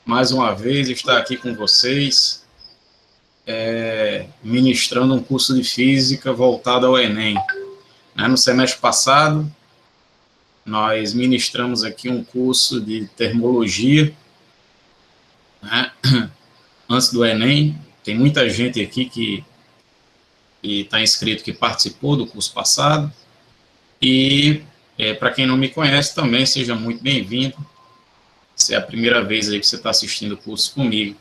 mais uma vez estar aqui com vocês, ministrando um curso de Física voltado ao Enem. No semestre passado, nós ministramos aqui um curso de Termologia, antes do Enem. Tem muita gente aqui que está inscrito, que participou do curso passado, e para quem não me conhece também, seja muito bem-vindo. Se é a primeira vez aí que você está assistindo o curso comigo,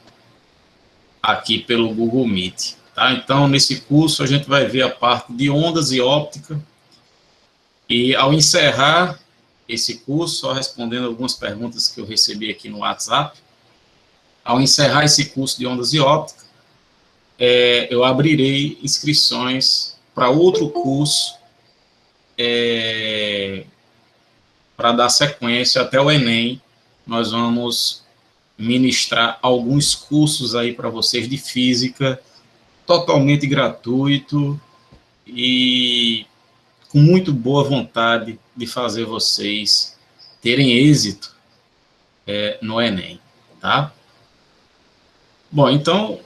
aqui pelo Google Meet, tá? Então, nesse curso, a gente vai ver a parte de ondas e óptica, e ao encerrar esse curso, só respondendo algumas perguntas que eu recebi aqui no WhatsApp, ao encerrar esse curso de ondas e óptica, eu abrirei inscrições para outro curso, para dar sequência até o Enem. Nós vamos ministrar alguns cursos aí para vocês de Física, totalmente gratuito e com muito boa vontade de fazer vocês terem êxito no Enem, tá? Bom, então,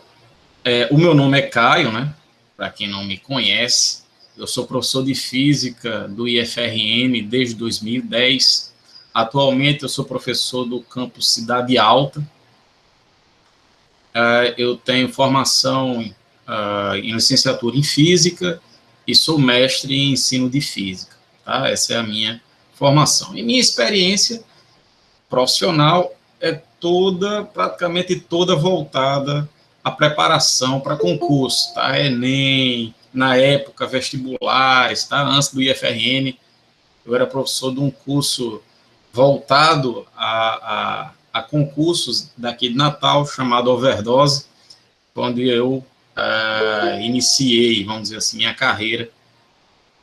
o meu nome é Caio, né? Para quem não me conhece, eu sou professor de Física do IFRN desde 2010. Atualmente, eu sou professor do campus Cidade Alta. Eu tenho formação em licenciatura em Física e sou mestre em ensino de Física, tá? Essa é a minha formação. E minha experiência profissional é praticamente toda voltada à preparação para concurso, tá? Enem, na época, vestibulares, tá? Antes do IFRN, eu era professor de um curso voltado a concursos daqui de Natal, chamado Overdose, onde eu iniciei, vamos dizer assim, minha carreira,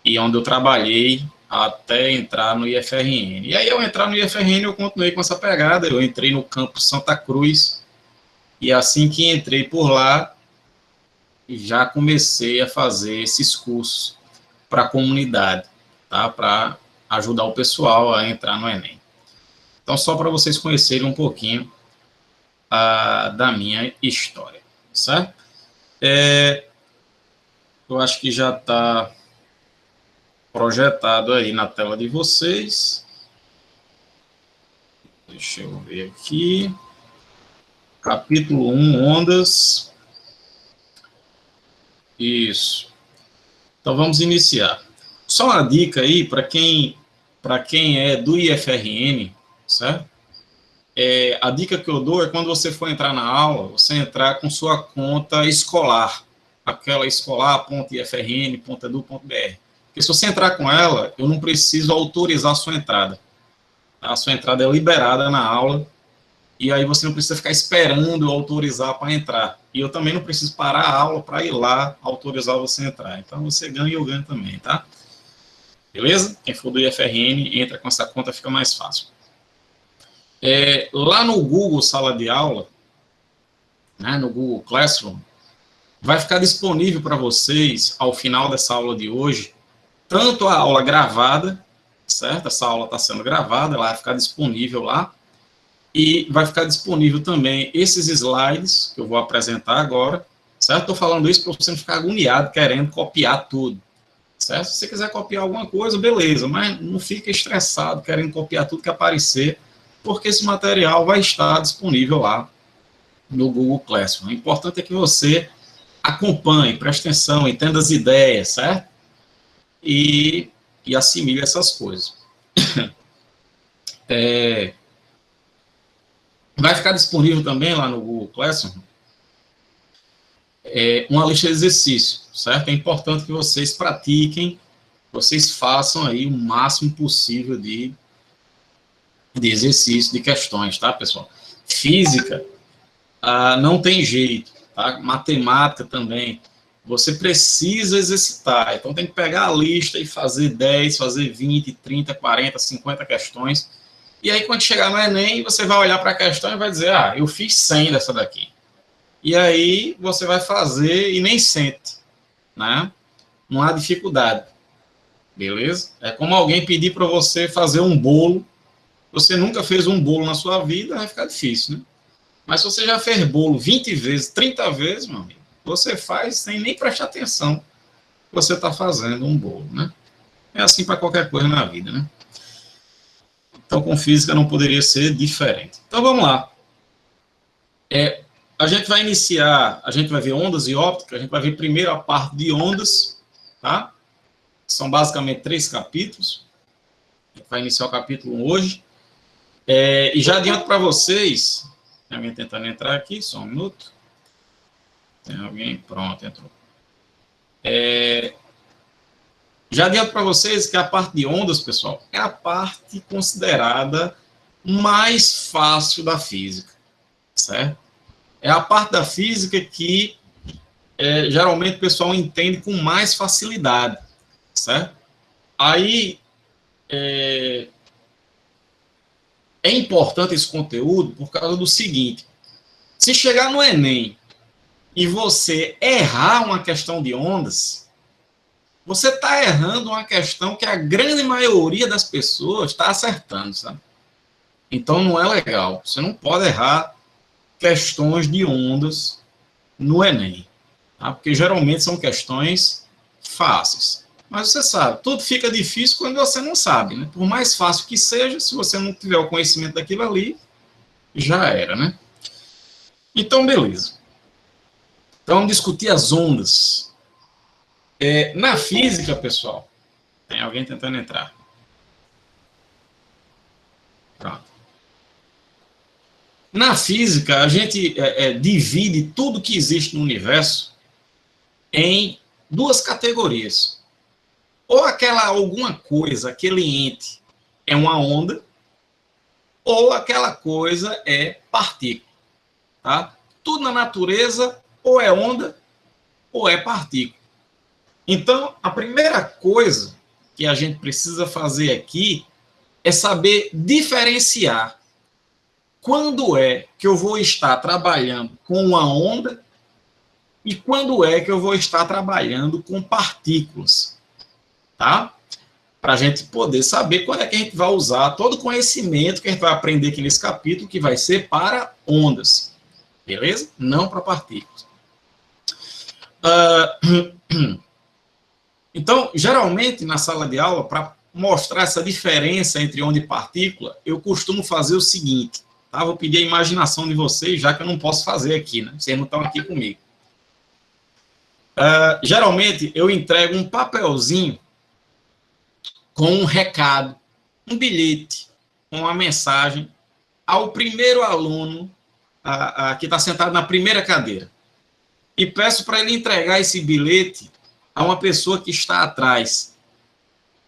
e onde eu trabalhei até entrar no IFRN. E aí, ao entrar no IFRN, eu continuei com essa pegada. Eu entrei no campus Santa Cruz, e assim que entrei por lá, já comecei a fazer esses cursos para a comunidade, tá? Para ajudar o pessoal a entrar no Enem. Então, só para vocês conhecerem um pouquinho da minha história, certo? Eu acho que já está projetado aí na tela de vocês. Deixa eu ver aqui. Capítulo 1, ondas. Isso. Então, vamos iniciar. Só uma dica aí para quem é do IFRN, certo? A dica que eu dou é quando você for entrar na aula, você entrar com sua conta escolar, aquela escolar.ifrn.edu.br. Porque se você entrar com ela, eu não preciso autorizar a sua entrada. A sua entrada é liberada na aula, e aí você não precisa ficar esperando eu autorizar para entrar. E eu também não preciso parar a aula para ir lá autorizar você a entrar. Então, você ganha e eu ganho também, tá? Beleza? Quem for do IFRN, entra com essa conta, fica mais fácil. Lá no Google Sala de Aula, né, no Google Classroom, vai ficar disponível para vocês, ao final dessa aula de hoje, tanto a aula gravada, certo? Essa aula está sendo gravada, ela vai ficar disponível lá, e vai ficar disponível também esses slides que eu vou apresentar agora, certo? Estou falando isso para você não ficar agoniado, querendo copiar tudo, certo? Se você quiser copiar alguma coisa, beleza, mas não fica estressado, querendo copiar tudo que aparecer, porque esse material vai estar disponível lá no Google Classroom. O importante é que você acompanhe, preste atenção, entenda as ideias, certo? E assimile essas coisas. Vai ficar disponível também lá no Google Classroom uma lista de exercícios, certo? É importante que vocês pratiquem, vocês façam aí o máximo possível de exercício, de questões, tá, pessoal? Física, não tem jeito, tá? Matemática também. Você precisa exercitar, então tem que pegar a lista e fazer 10, fazer 20, 30, 40, 50 questões, e aí quando chegar no Enem, você vai olhar para a questão e vai dizer, eu fiz 100 dessa daqui. E aí você vai fazer e nem sente, né? Não há dificuldade, beleza? É como alguém pedir para você fazer um bolo, você nunca fez um bolo na sua vida, vai ficar difícil, né? Mas se você já fez bolo 20 vezes, 30 vezes, meu amigo, você faz sem nem prestar atenção que você está fazendo um bolo, né? É assim para qualquer coisa na vida, né? Então, com física não poderia ser diferente. Então, vamos lá. A gente vai iniciar, a gente vai ver ondas e óptica, a gente vai ver primeiro a parte de ondas, tá? São basicamente 3 capítulos. A gente vai iniciar o capítulo 1 hoje. E já adianto para vocês, tem alguém tentando entrar aqui, só um minuto. Tem alguém? Pronto, entrou. Já adianto para vocês que a parte de ondas, pessoal, é a parte considerada mais fácil da física, certo? É a parte da física que geralmente o pessoal entende com mais facilidade, certo? Aí é importante esse conteúdo por causa do seguinte: se chegar no Enem e você errar uma questão de ondas, você está errando uma questão que a grande maioria das pessoas está acertando, sabe? Então não é legal. Você não pode errar questões de ondas no Enem, tá? Porque geralmente são questões fáceis. Mas você sabe, tudo fica difícil quando você não sabe, né? Por mais fácil que seja, se você não tiver o conhecimento daquilo ali, já era, né? Então, beleza. Então, vamos discutir as ondas. Na física, pessoal, tem alguém tentando entrar. Pronto. Na física, a gente divide tudo que existe no universo em 2 categorias. Ou alguma coisa, aquele ente é uma onda, ou aquela coisa é partícula, tá? Tudo na natureza ou é onda ou é partícula. Então, a primeira coisa que a gente precisa fazer aqui é saber diferenciar quando é que eu vou estar trabalhando com uma onda e quando é que eu vou estar trabalhando com partículas, tá? Para a gente poder saber quando é que a gente vai usar todo o conhecimento que a gente vai aprender aqui nesse capítulo, que vai ser para ondas, beleza? Não para partículas. Então, geralmente, na sala de aula, para mostrar essa diferença entre onda e partícula, eu costumo fazer o seguinte, tá? Vou pedir a imaginação de vocês, já que eu não posso fazer aqui, né? Vocês não estão aqui comigo. Geralmente, eu entrego um papelzinho com um recado, um bilhete, uma mensagem ao primeiro aluno que está sentado na primeira cadeira. E peço para ele entregar esse bilhete a uma pessoa que está atrás.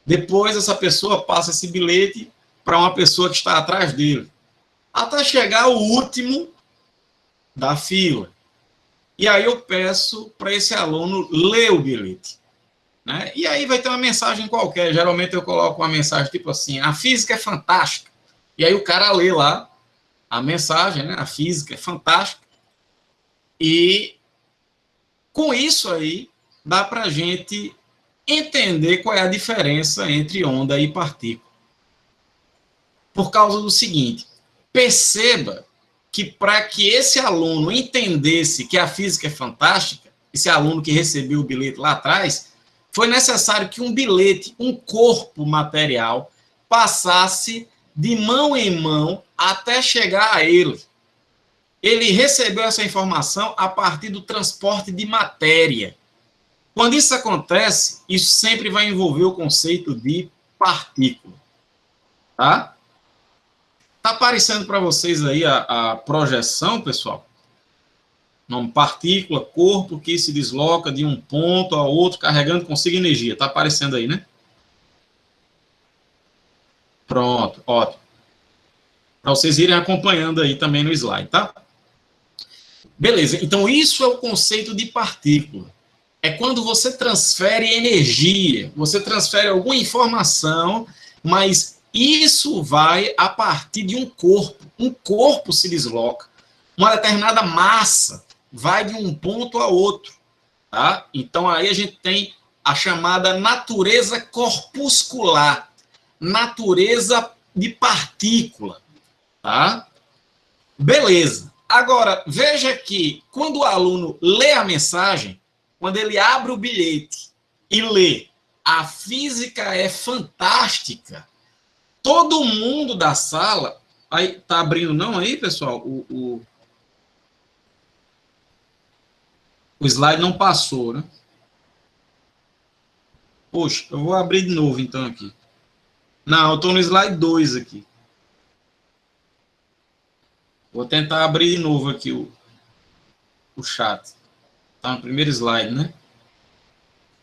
Depois, essa pessoa passa esse bilhete para uma pessoa que está atrás dele, até chegar o último da fila. E aí eu peço para esse aluno ler o bilhete, né? E aí vai ter uma mensagem qualquer. Geralmente eu coloco uma mensagem tipo assim: a física é fantástica. E aí o cara lê lá a mensagem, né? A física é fantástica. E com isso aí dá para a gente entender qual é a diferença entre onda e partícula. Por causa do seguinte: perceba que para que esse aluno entendesse que a física é fantástica, esse aluno que recebeu o bilhete lá atrás, foi necessário que um bilhete, um corpo material, passasse de mão em mão até chegar a ele. Ele recebeu essa informação a partir do transporte de matéria. Quando isso acontece, isso sempre vai envolver o conceito de partícula. Tá? Está aparecendo para vocês aí a projeção, pessoal? Nome: partícula, corpo que se desloca de um ponto a outro, carregando consigo energia. Está aparecendo aí, né? Pronto, ótimo. Para vocês irem acompanhando aí também no slide, tá? Beleza, então isso é o conceito de partícula. É quando você transfere energia, você transfere alguma informação, mas isso vai a partir de um corpo. Um corpo se desloca, uma determinada massa vai de um ponto a outro, tá? Então aí a gente tem a chamada natureza corpuscular, natureza de partícula, tá? Beleza. Agora, veja que quando o aluno lê a mensagem, quando ele abre o bilhete e lê, a física é fantástica, todo mundo da sala... Aí, tá abrindo não aí, pessoal? O slide não passou, né? Poxa, eu vou abrir de novo então aqui. Não, eu estou no slide 2 aqui. Vou tentar abrir de novo aqui o chat. Tá no primeiro slide, né?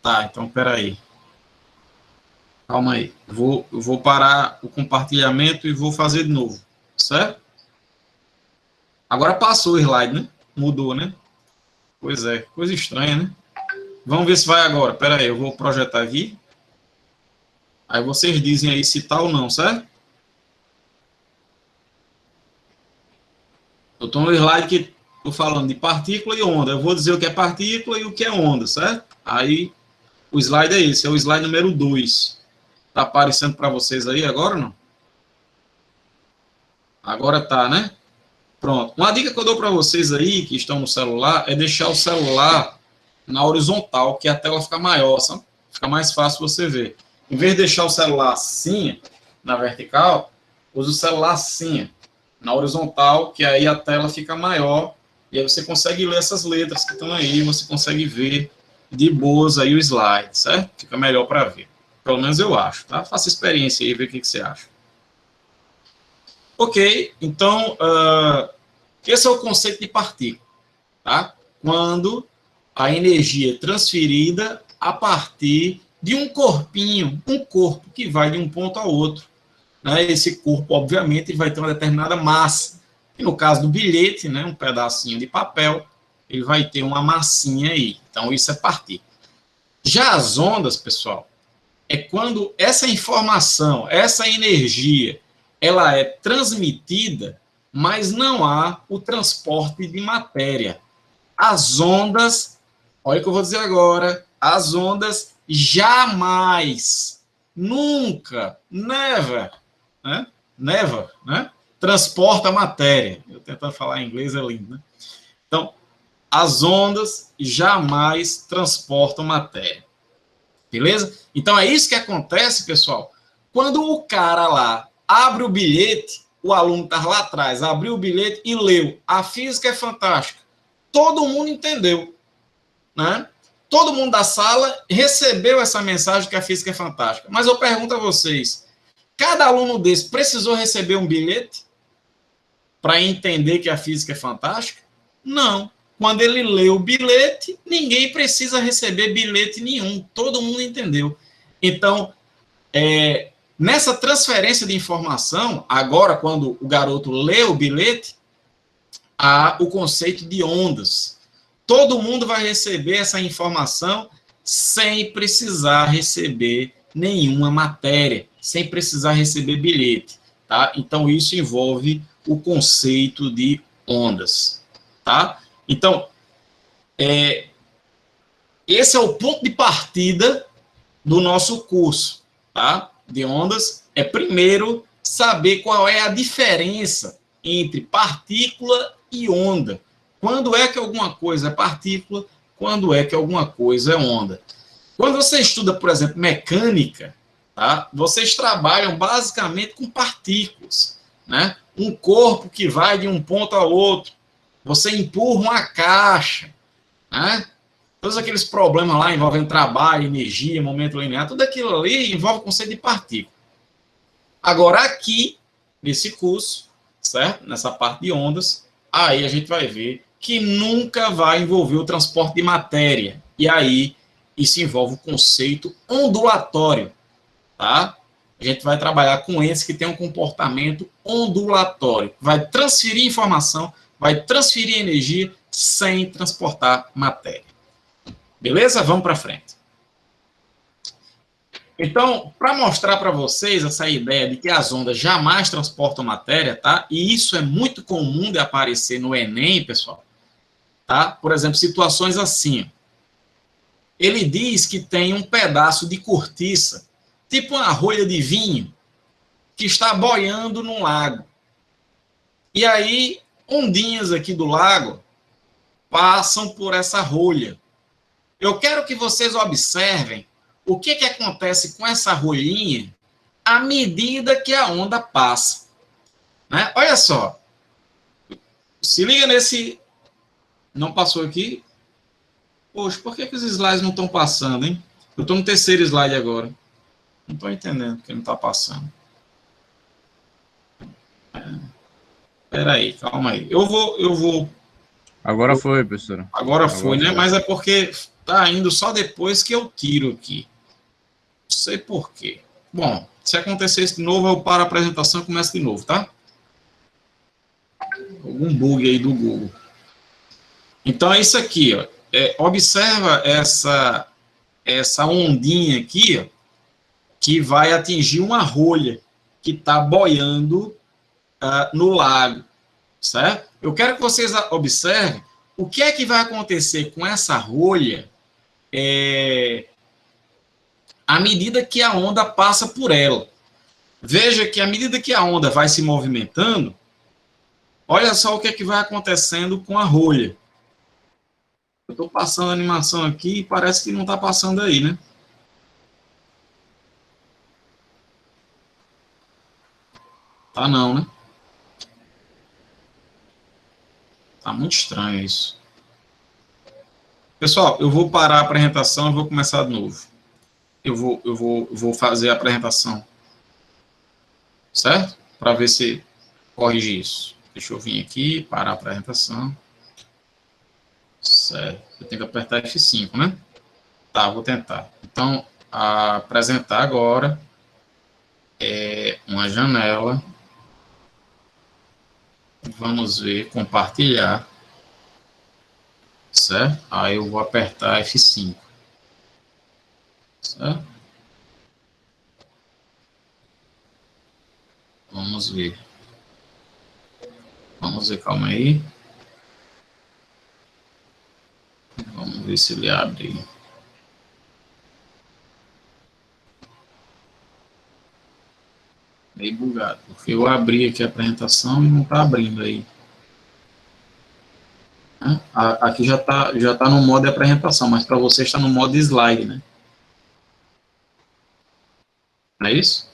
Tá, então peraí. Calma aí. Eu vou parar o compartilhamento e vou fazer de novo. Certo? Agora passou o slide, né? Mudou, né? Pois é, coisa estranha, né? Vamos ver se vai agora. Pera aí, eu vou projetar aqui. Aí vocês dizem aí se tá ou não, certo? Eu estou no slide que estou falando de partícula e onda. Eu vou dizer o que é partícula e o que é onda, certo? Aí o slide é esse, é o slide número 2. Está aparecendo para vocês aí agora ou não? Agora tá, né? Pronto. Uma dica que eu dou para vocês aí, que estão no celular, é deixar o celular na horizontal, que a tela fica maior, sabe? Fica mais fácil você ver. Em vez de deixar o celular assim, na vertical, use o celular assim, na horizontal, que aí a tela fica maior, e aí você consegue ler essas letras que estão aí, você consegue ver de boas aí o slide, certo? Fica melhor para ver. Pelo menos eu acho, tá? Faça experiência aí e vê o que você acha. Ok, então, esse é o conceito de partícula, tá? Quando a energia é transferida a partir de um corpinho, um corpo que vai de um ponto a outro. Né? Esse corpo, obviamente, vai ter uma determinada massa. E no caso do bilhete, né, um pedacinho de papel, ele vai ter uma massinha aí. Então, isso é partícula. Já as ondas, pessoal, é quando essa informação, essa energia, ela é transmitida, mas não há o transporte de matéria. As ondas, olha o que eu vou dizer agora, as ondas jamais, nunca, never, né? Never, né? Transporta matéria. Eu tentando falar em inglês é lindo, né? Então, as ondas jamais transportam matéria. Beleza? Então é isso que acontece, pessoal. Quando o cara lá abre o bilhete, o aluno está lá atrás, abriu o bilhete e leu. A física é fantástica. Todo mundo entendeu, né? Todo mundo da sala recebeu essa mensagem que a física é fantástica. Mas eu pergunto a vocês, cada aluno desse precisou receber um bilhete para entender que a física é fantástica? Não. Quando ele lê o bilhete, ninguém precisa receber bilhete nenhum. Todo mundo entendeu. Então, nessa transferência de informação, agora, quando o garoto lê o bilhete, há o conceito de ondas. Todo mundo vai receber essa informação sem precisar receber nenhuma matéria, sem precisar receber bilhete, tá? Então, isso envolve o conceito de ondas, tá? Então, esse é o ponto de partida do nosso curso, tá? De ondas. É primeiro saber qual é a diferença entre partícula e onda. Quando é que alguma coisa é partícula, quando é que alguma coisa é onda. Quando você estuda, por exemplo, mecânica, tá? Vocês trabalham basicamente com partículas, né? Um corpo que vai de um ponto a outro. Você empurra uma caixa, né? Todos aqueles problemas lá envolvendo trabalho, energia, momento linear, tudo aquilo ali envolve o conceito de partícula. Agora, aqui, nesse curso, certo? Nessa parte de ondas, aí a gente vai ver que nunca vai envolver o transporte de matéria. E aí, isso envolve o conceito ondulatório, tá? A gente vai trabalhar com esse que tem um comportamento ondulatório. Vai transferir informação, vai transferir energia sem transportar matéria. Beleza? Vamos para frente. Então, para mostrar para vocês essa ideia de que as ondas jamais transportam matéria, tá? E isso é muito comum de aparecer no Enem, pessoal. Tá? Por exemplo, situações assim. Ele diz que tem um pedaço de cortiça, tipo uma rolha de vinho, que está boiando num lago. E aí, ondinhas aqui do lago passam por essa rolha. Eu quero que vocês observem o que acontece com essa rolhinha à medida que a onda passa. Né? Olha só. Se liga nesse... Não passou aqui? Poxa, por que os slides não estão passando, hein? Eu estou no terceiro slide agora. Não estou entendendo porque não está passando. Espera aí, calma aí. Eu vou... Agora foi, professora. Agora foi, né? Mas é porque tá indo só depois que eu tiro aqui. Não sei por quê. Bom, se acontecer isso de novo, eu paro a apresentação e começo de novo, tá? Algum bug aí do Google. Então, é isso aqui, ó. Observa essa ondinha aqui, ó, que vai atingir uma rolha que está boiando no lago, certo? Eu quero que vocês observem o que é que vai acontecer com essa rolha à medida que a onda passa por ela. Veja que à medida que a onda vai se movimentando, olha só o que é que vai acontecendo com a rolha. Eu estou passando a animação aqui e parece que não está passando aí, né? Tá não, né? Tá muito estranho isso. Pessoal, eu vou parar a apresentação e vou começar de novo. Eu vou fazer a apresentação. Certo? Para ver se corrige isso. Deixa eu vir aqui, parar a apresentação. Certo. Eu tenho que apertar F5, né? Tá, vou tentar. Então, apresentar agora uma janela. Vamos ver, compartilhar. Certo? Aí eu vou apertar F5. Certo? Vamos ver. Vamos ver, calma aí. Vamos ver se ele abre. Meio bugado, porque eu abri aqui a apresentação e não está abrindo aí. Aqui já tá no modo de apresentação, mas para você está no modo slide, né? Não é isso?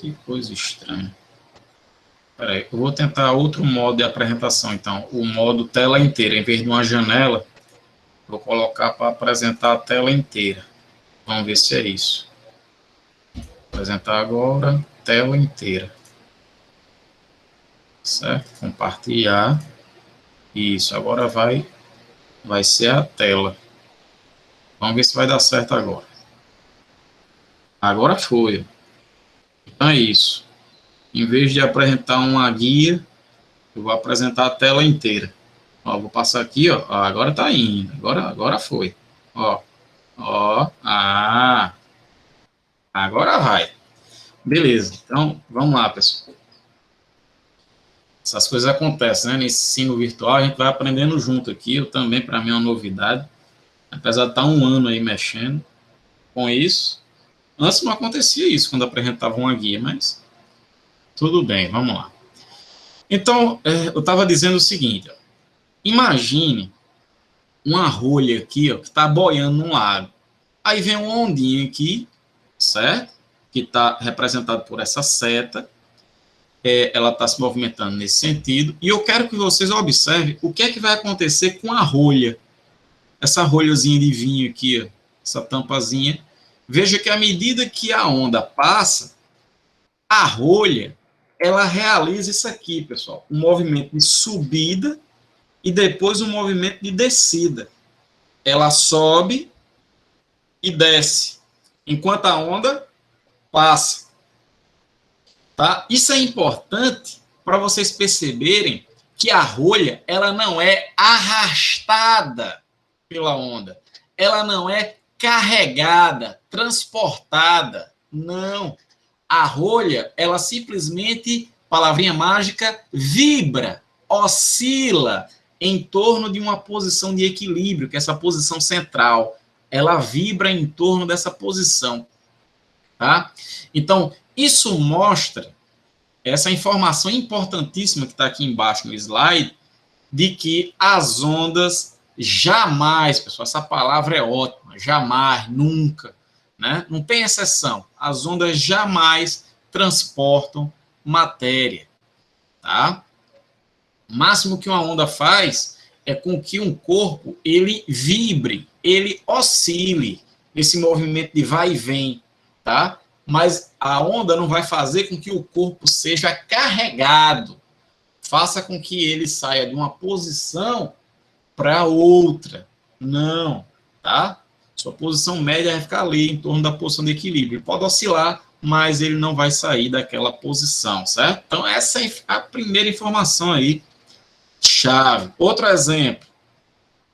Que coisa estranha. Espera aí, eu vou tentar outro modo de apresentação, então. O modo tela inteira. Em vez de uma janela, vou colocar para apresentar a tela inteira. Vamos ver se é isso. Apresentar agora, tela inteira. Certo? Compartilhar. Isso, agora vai ser a tela. Vamos ver se vai dar certo agora. Agora foi. Então é isso. Em vez de apresentar uma guia, eu vou apresentar a tela inteira. Ó, vou passar aqui, ó. Agora tá indo. Agora foi. Ó. Agora vai. Beleza. Então, vamos lá, pessoal. Essas coisas acontecem, né? Nesse ensino virtual, a gente vai aprendendo junto aqui. Eu também, para mim, é uma novidade. Apesar de estar um ano aí mexendo com isso. Antes não acontecia isso, quando apresentava uma guia, mas tudo bem, vamos lá. Então, eu estava dizendo o seguinte, ó, imagine uma rolha aqui, ó, que está boiando num lago. Aí vem uma ondinha aqui, certo? Que está representada por essa seta. Ela está se movimentando nesse sentido. E eu quero que vocês observem o que é que vai acontecer com a rolha. Essa rolhazinha de vinho aqui, ó, essa tampazinha. Veja que à medida que a onda passa, a rolha, ela realiza isso aqui, pessoal. Um movimento de subida e depois um movimento de descida. Ela sobe e desce, enquanto a onda passa. Tá? Isso é importante para vocês perceberem que a rolha, ela não é arrastada pela onda. Ela não é carregada, transportada. Não. A rolha, ela simplesmente, palavrinha mágica, vibra, oscila em torno de uma posição de equilíbrio, que é essa posição central. Ela vibra em torno dessa posição. Tá? Então, Isso mostra essa informação importantíssima que está aqui embaixo no slide, de que as ondas jamais, pessoal, essa palavra é ótima, jamais, nunca, né? Não tem exceção. As ondas jamais transportam matéria, tá? O máximo que uma onda faz é com que um corpo, ele vibre, ele oscile, esse movimento de vai e vem, tá? Mas a onda não vai fazer com que o corpo seja carregado, faça com que ele saia de uma posição para outra. Não, tá? Sua posição média vai ficar ali, em torno da posição de equilíbrio. Ele pode oscilar, mas ele não vai sair daquela posição, certo? Então, essa é a primeira informação aí, chave. Outro exemplo,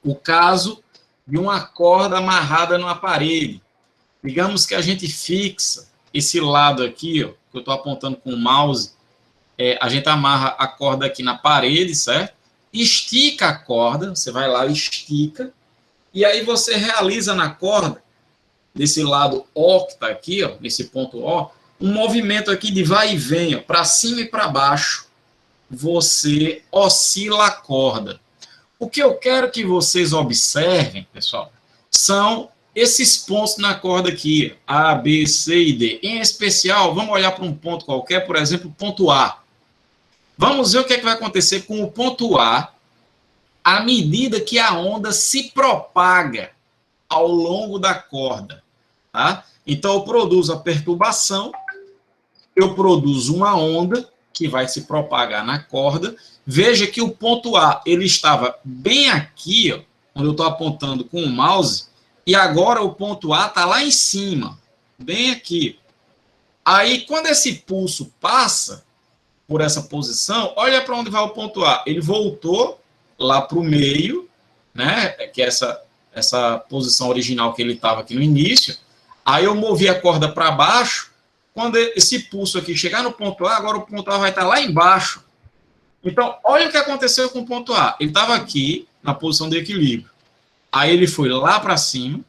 o caso de uma corda amarrada numa parede. Digamos que a gente fixa esse lado aqui, ó, que eu estou apontando com o mouse, a gente amarra a corda aqui na parede, certo? Estica a corda, você vai lá, estica, e aí você realiza na corda, desse lado O que está aqui, ó, nesse ponto O, um movimento aqui de vai e vem, para cima e para baixo. Você oscila a corda. O que eu quero que vocês observem, pessoal, são esses pontos na corda aqui, A, B, C e D. Em especial, vamos olhar para um ponto qualquer, por exemplo, o ponto A. Vamos ver o que, é que vai acontecer com o ponto A à medida que a onda se propaga ao longo da corda. Tá? Então, eu produzo a perturbação, eu produzo uma onda que vai se propagar na corda. Veja que o ponto A ele estava bem aqui, ó, onde eu estou apontando com o mouse, e agora o ponto A está lá em cima, bem aqui. Aí, quando esse pulso passa por essa posição, olha para onde vai o ponto A. Ele voltou lá para o meio, né? Que é essa posição original que ele estava aqui no início. Aí eu movi a corda para baixo. Quando esse pulso aqui chegar no ponto A, agora o ponto A vai estar lá embaixo. Então, olha o que aconteceu com o ponto A. Ele estava aqui na posição de equilíbrio. Aí ele foi lá para cima,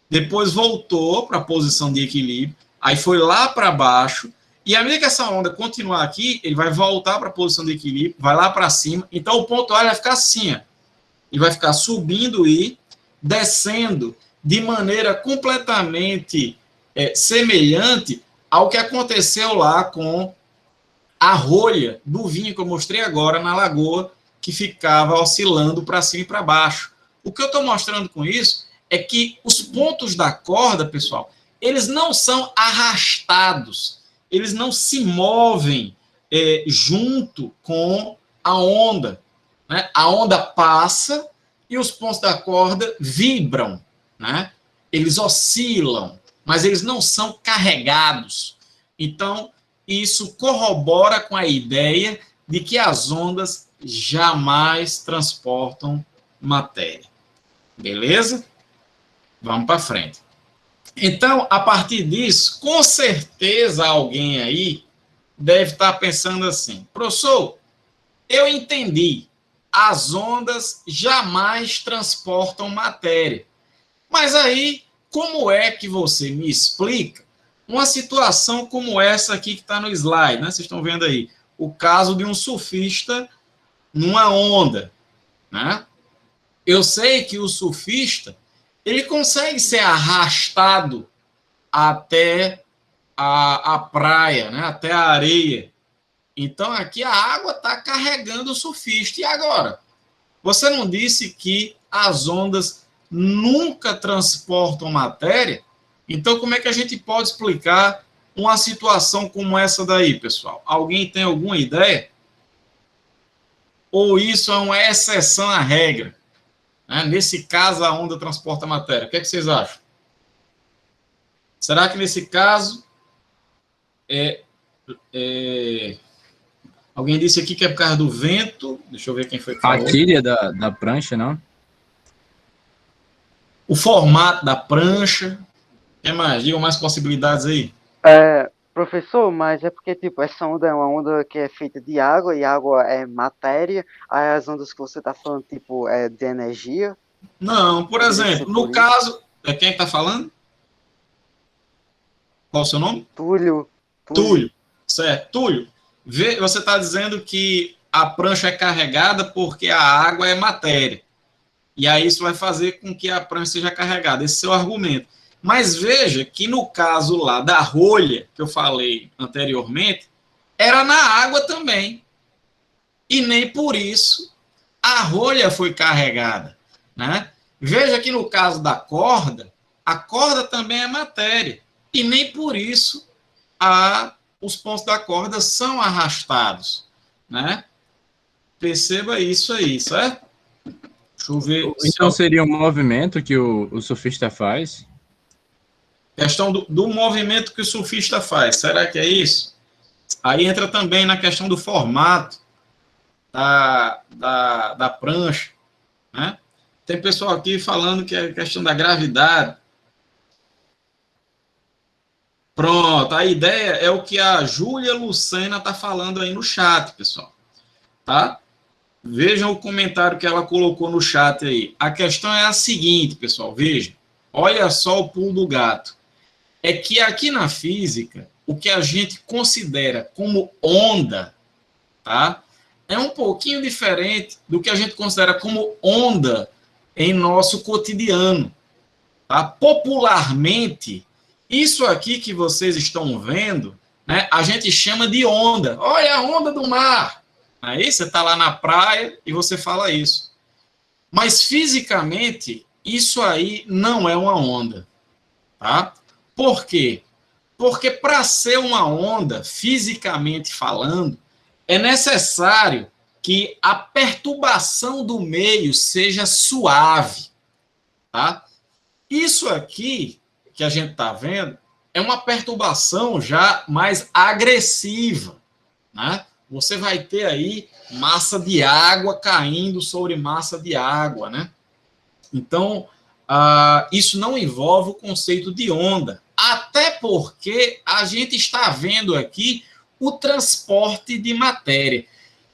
depois voltou para a posição de equilíbrio, aí foi lá para baixo, e à medida que essa onda continuar aqui, ele vai voltar para a posição de equilíbrio, vai lá para cima, então o ponto A vai ficar assim, ó. Ele vai ficar subindo e descendo de maneira completamente semelhante ao que aconteceu lá com a rolha do vinho que eu mostrei agora na lagoa, que ficava oscilando para cima e para baixo. O que eu estou mostrando com isso é que os pontos da corda, pessoal, eles não são arrastados, eles não se movem junto com a onda, né? A onda passa e os pontos da corda vibram, né? Eles oscilam, mas eles não são carregados. Então, isso corrobora com a ideia de que as ondas jamais transportam matéria. Beleza? Vamos para frente. Então, a partir disso, com certeza alguém aí deve estar pensando assim: professor, eu entendi, as ondas jamais transportam matéria. Mas aí, como é que você me explica uma situação como essa aqui que está no slide, né? Vocês estão vendo aí, o caso de um surfista numa onda, né? Eu sei que o surfista, ele consegue ser arrastado até a praia, né? Até a areia. Então, aqui a água está carregando o surfista. E agora? Você não disse que as ondas nunca transportam matéria? Então, como é que a gente pode explicar uma situação como essa daí, pessoal? Alguém tem alguma ideia? Ou isso é uma exceção à regra? Né? Nesse caso, a onda transporta matéria. O que é que vocês acham? Será que nesse caso alguém disse aqui que é por causa do vento? Deixa eu ver quem foi que falou. A quilha da prancha, não? O formato da prancha. O que mais? Digam mais possibilidades aí. Professor, mas é porque, tipo, essa onda é uma onda que é feita de água, e água é matéria, aí as ondas que você tá falando, tipo, é de energia? Não, por exemplo, no caso... Quem é que tá falando? Qual o seu nome? Túlio Túlio, certo. Túlio, você está dizendo que a prancha é carregada porque a água é matéria. E aí isso vai fazer com que a prancha seja carregada. Esse é o seu argumento. Mas veja que no caso lá da rolha, que eu falei anteriormente, era na água também. E nem por isso a rolha foi carregada, né? Veja que no caso da corda, a corda também é matéria. E nem por isso os pontos da corda são arrastados, né? Perceba isso aí, certo? Deixa eu ver. Então seria um movimento que o surfista faz? Questão do movimento que o surfista faz. Será que é isso? Aí entra também na questão do formato da prancha, né? Tem pessoal aqui falando que é questão da gravidade. Pronto, a ideia é o que a Júlia Lucena está falando aí no chat, pessoal. Tá? Vejam o comentário que ela colocou no chat aí. A questão é a seguinte, pessoal, vejam. Olha só o pulo do gato. É que aqui na física, o que a gente considera como onda, tá? É um pouquinho diferente do que a gente considera como onda em nosso cotidiano. Tá? Popularmente, isso aqui que vocês estão vendo, né, a gente chama de onda. Olha a onda do mar. Aí você está lá na praia e você fala isso. Mas fisicamente, isso aí não é uma onda. Tá? Por quê? Porque para ser uma onda, fisicamente falando, é necessário que a perturbação do meio seja suave. Tá? Isso aqui que a gente está vendo é uma perturbação já mais agressiva, né? Você vai ter aí massa de água caindo sobre massa de água, né? Então, isso não envolve o conceito de onda, até porque a gente está vendo aqui o transporte de matéria.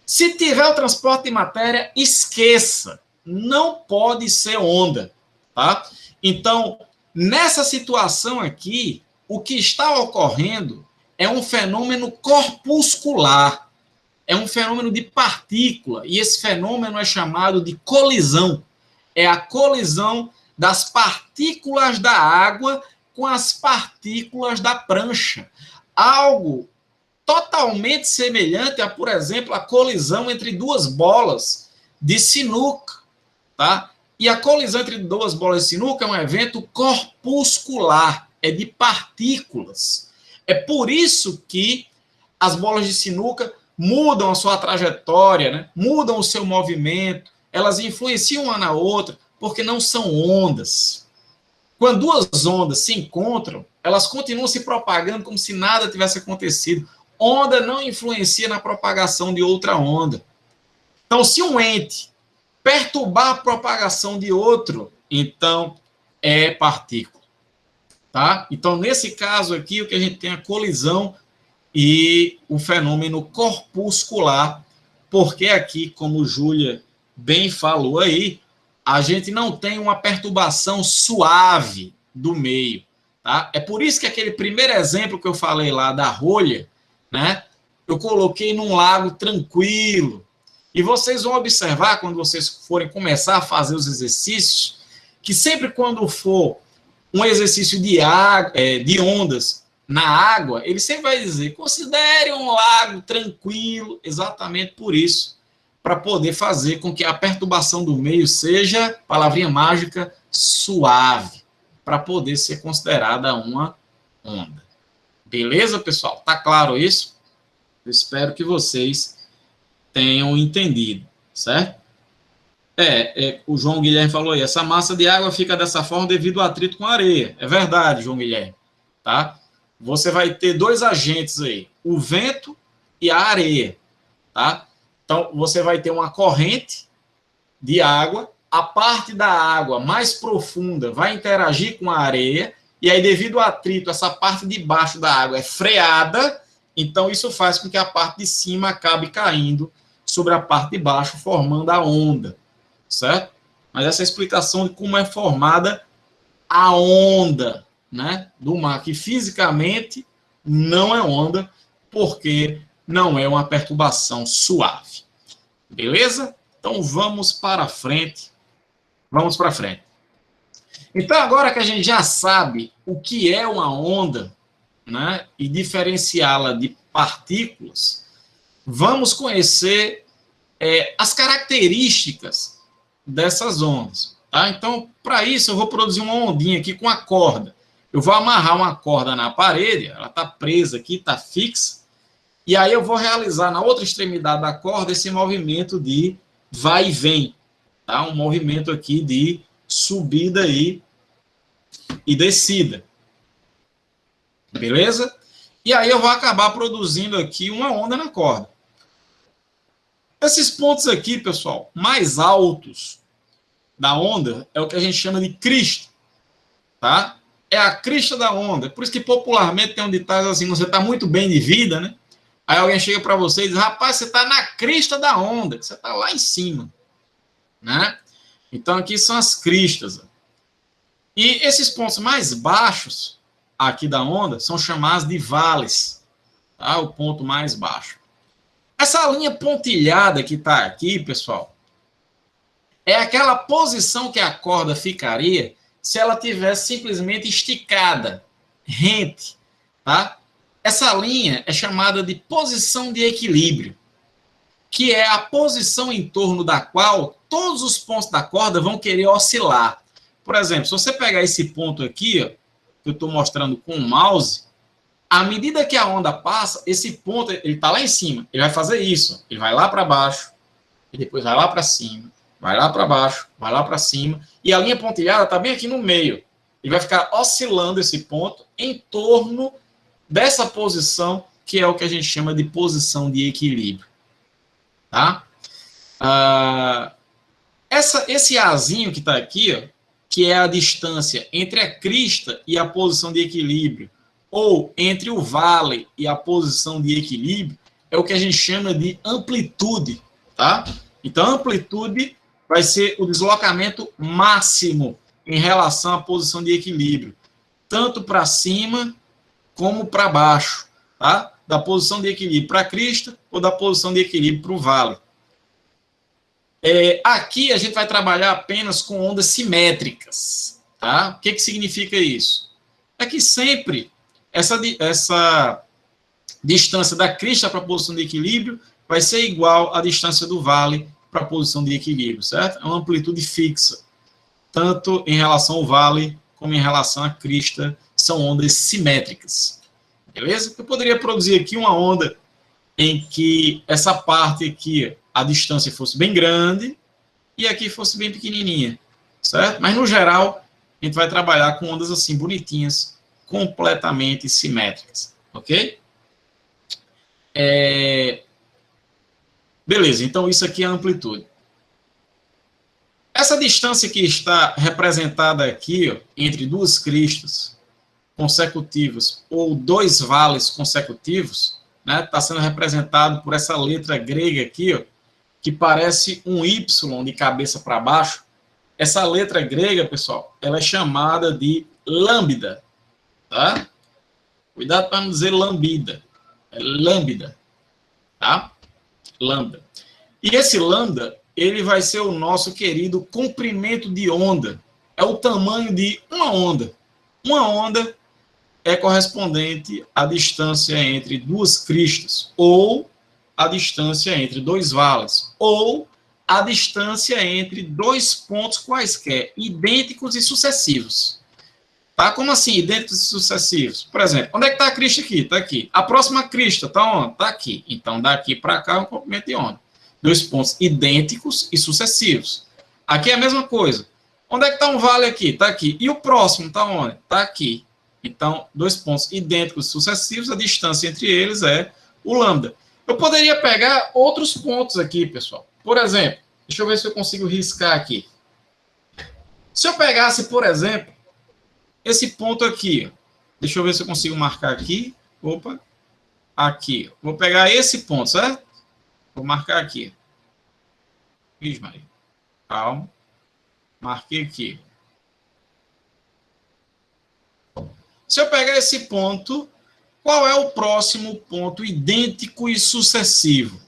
Se tiver o transporte de matéria, esqueça, não pode ser onda, tá? Então, nessa situação aqui, o que está ocorrendo é um fenômeno corpuscular, é um fenômeno de partícula, e esse fenômeno é chamado de colisão. É a colisão das partículas da água com as partículas da prancha. Algo totalmente semelhante a, por exemplo, a colisão entre duas bolas de sinuca, tá? E a colisão entre duas bolas de sinuca é um evento corpuscular, é de partículas. É por isso que as bolas de sinuca mudam a sua trajetória, né? Mudam o seu movimento, elas influenciam uma na outra, porque não são ondas. Quando duas ondas se encontram, elas continuam se propagando como se nada tivesse acontecido. Onda não influencia na propagação de outra onda. Então, se um ente perturbar a propagação de outro, então é partícula. Tá? Então, nesse caso aqui, o que a gente tem é a colisão e o fenômeno corpuscular, porque aqui, como Júlia bem falou aí, a gente não tem uma perturbação suave do meio. Tá? É por isso que aquele primeiro exemplo que eu falei lá da rolha, né, eu coloquei num lago tranquilo. E vocês vão observar, quando vocês forem começar a fazer os exercícios, que sempre quando for um exercício de ondas na água, ele sempre vai dizer, considere um lago tranquilo, exatamente por isso, para poder fazer com que a perturbação do meio seja, palavrinha mágica, suave, para poder ser considerada uma onda. Beleza, pessoal? Tá claro isso? Eu espero que vocês tenham entendido, certo? O João Guilherme falou aí, essa massa de água fica dessa forma devido ao atrito com a areia. É verdade, João Guilherme, tá? Você vai ter dois agentes aí, o vento e a areia, tá? Então, você vai ter uma corrente de água, a parte da água mais profunda vai interagir com a areia, e aí, devido ao atrito, essa parte de baixo da água é freada, então isso faz com que a parte de cima acabe caindo sobre a parte de baixo, formando a onda, certo? Mas essa é a explicação de como é formada a onda, né, do mar, que fisicamente não é onda, porque não é uma perturbação suave. Beleza? Então vamos para frente. Vamos para frente. Então agora que a gente já sabe o que é uma onda, né, e diferenciá-la de partículas, vamos conhecer as características dessas ondas. Tá? Então, para isso, eu vou produzir uma ondinha aqui com a corda. Eu vou amarrar uma corda na parede, ela está presa aqui, está fixa, e aí eu vou realizar na outra extremidade da corda esse movimento de vai e vem, tá? Um movimento aqui de subida e descida. Beleza? E aí eu vou acabar produzindo aqui uma onda na corda. Esses pontos aqui, pessoal, mais altos da onda é o que a gente chama de crista, tá? É a crista da onda. Por isso que popularmente tem um ditado assim, você está muito bem de vida, né? Aí alguém chega para você e diz, rapaz, você está na crista da onda, você está lá em cima, né? Então aqui são as cristas. E esses pontos mais baixos aqui da onda são chamados de vales, tá? O ponto mais baixo. Essa linha pontilhada que está aqui, pessoal, é aquela posição que a corda ficaria se ela tivesse simplesmente esticada, rente, tá? Essa linha é chamada de posição de equilíbrio, que é a posição em torno da qual todos os pontos da corda vão querer oscilar. Por exemplo, se você pegar esse ponto aqui, ó, que eu estou mostrando com o mouse, à medida que a onda passa, esse ponto, ele está lá em cima, ele vai fazer isso, ele vai lá para baixo, e depois vai lá para cima, vai lá para baixo, vai lá para cima, e a linha pontilhada está bem aqui no meio. Ele vai ficar oscilando esse ponto em torno dessa posição, que é o que a gente chama de posição de equilíbrio. Tá? Esse azinho que está aqui, ó, que é a distância entre a crista e a posição de equilíbrio, ou entre o vale e a posição de equilíbrio, é o que a gente chama de amplitude. Tá? Então, a amplitude vai ser o deslocamento máximo em relação à posição de equilíbrio, tanto para cima como para baixo, tá? Da posição de equilíbrio para a crista ou da posição de equilíbrio para o vale. Aqui a gente vai trabalhar apenas com ondas simétricas, tá? O que significa isso? É que sempre essa distância da crista para a posição de equilíbrio vai ser igual à distância do vale para a posição de equilíbrio, certo? É uma amplitude fixa, tanto em relação ao vale como em relação à crista, são ondas simétricas, beleza? Eu poderia produzir aqui uma onda em que essa parte aqui, a distância fosse bem grande e aqui fosse bem pequenininha, certo? Mas, no geral, a gente vai trabalhar com ondas assim, bonitinhas, completamente simétricas, ok? Beleza, então isso aqui é a amplitude. Essa distância que está representada aqui, ó, entre duas cristas consecutivas ou dois vales consecutivos, né, está sendo representado por essa letra grega aqui, ó, que parece um Y de cabeça para baixo. Essa letra grega, pessoal, ela é chamada de lambda, tá? Cuidado para não dizer lambida, é lambda, tá? Lambda. E esse lambda, ele vai ser o nosso querido comprimento de onda. É o tamanho de uma onda. Uma onda é correspondente à distância entre duas cristas, ou a distância entre dois vales, ou a distância entre dois pontos quaisquer, idênticos e sucessivos. Tá? Como assim, idênticos e sucessivos? Por exemplo, onde é que está a crista aqui? Está aqui. A próxima crista está onde? Está aqui. Então, daqui para cá é um comprimento de onda. Dois pontos idênticos e sucessivos. Aqui é a mesma coisa. Onde é que está um vale aqui? Está aqui. E o próximo está onde? Está aqui. Então, dois pontos idênticos e sucessivos, a distância entre eles é o lambda. Eu poderia pegar outros pontos aqui, pessoal. Por exemplo, deixa eu ver se eu consigo riscar aqui. Se eu pegasse, por exemplo, esse ponto aqui, deixa eu ver se eu consigo marcar aqui. Opa, aqui. Vou pegar esse ponto, certo? Vou marcar aqui. Vixe, Maria. Calma. Marquei aqui. Se eu pegar esse ponto qual é o próximo ponto idêntico e sucessivo?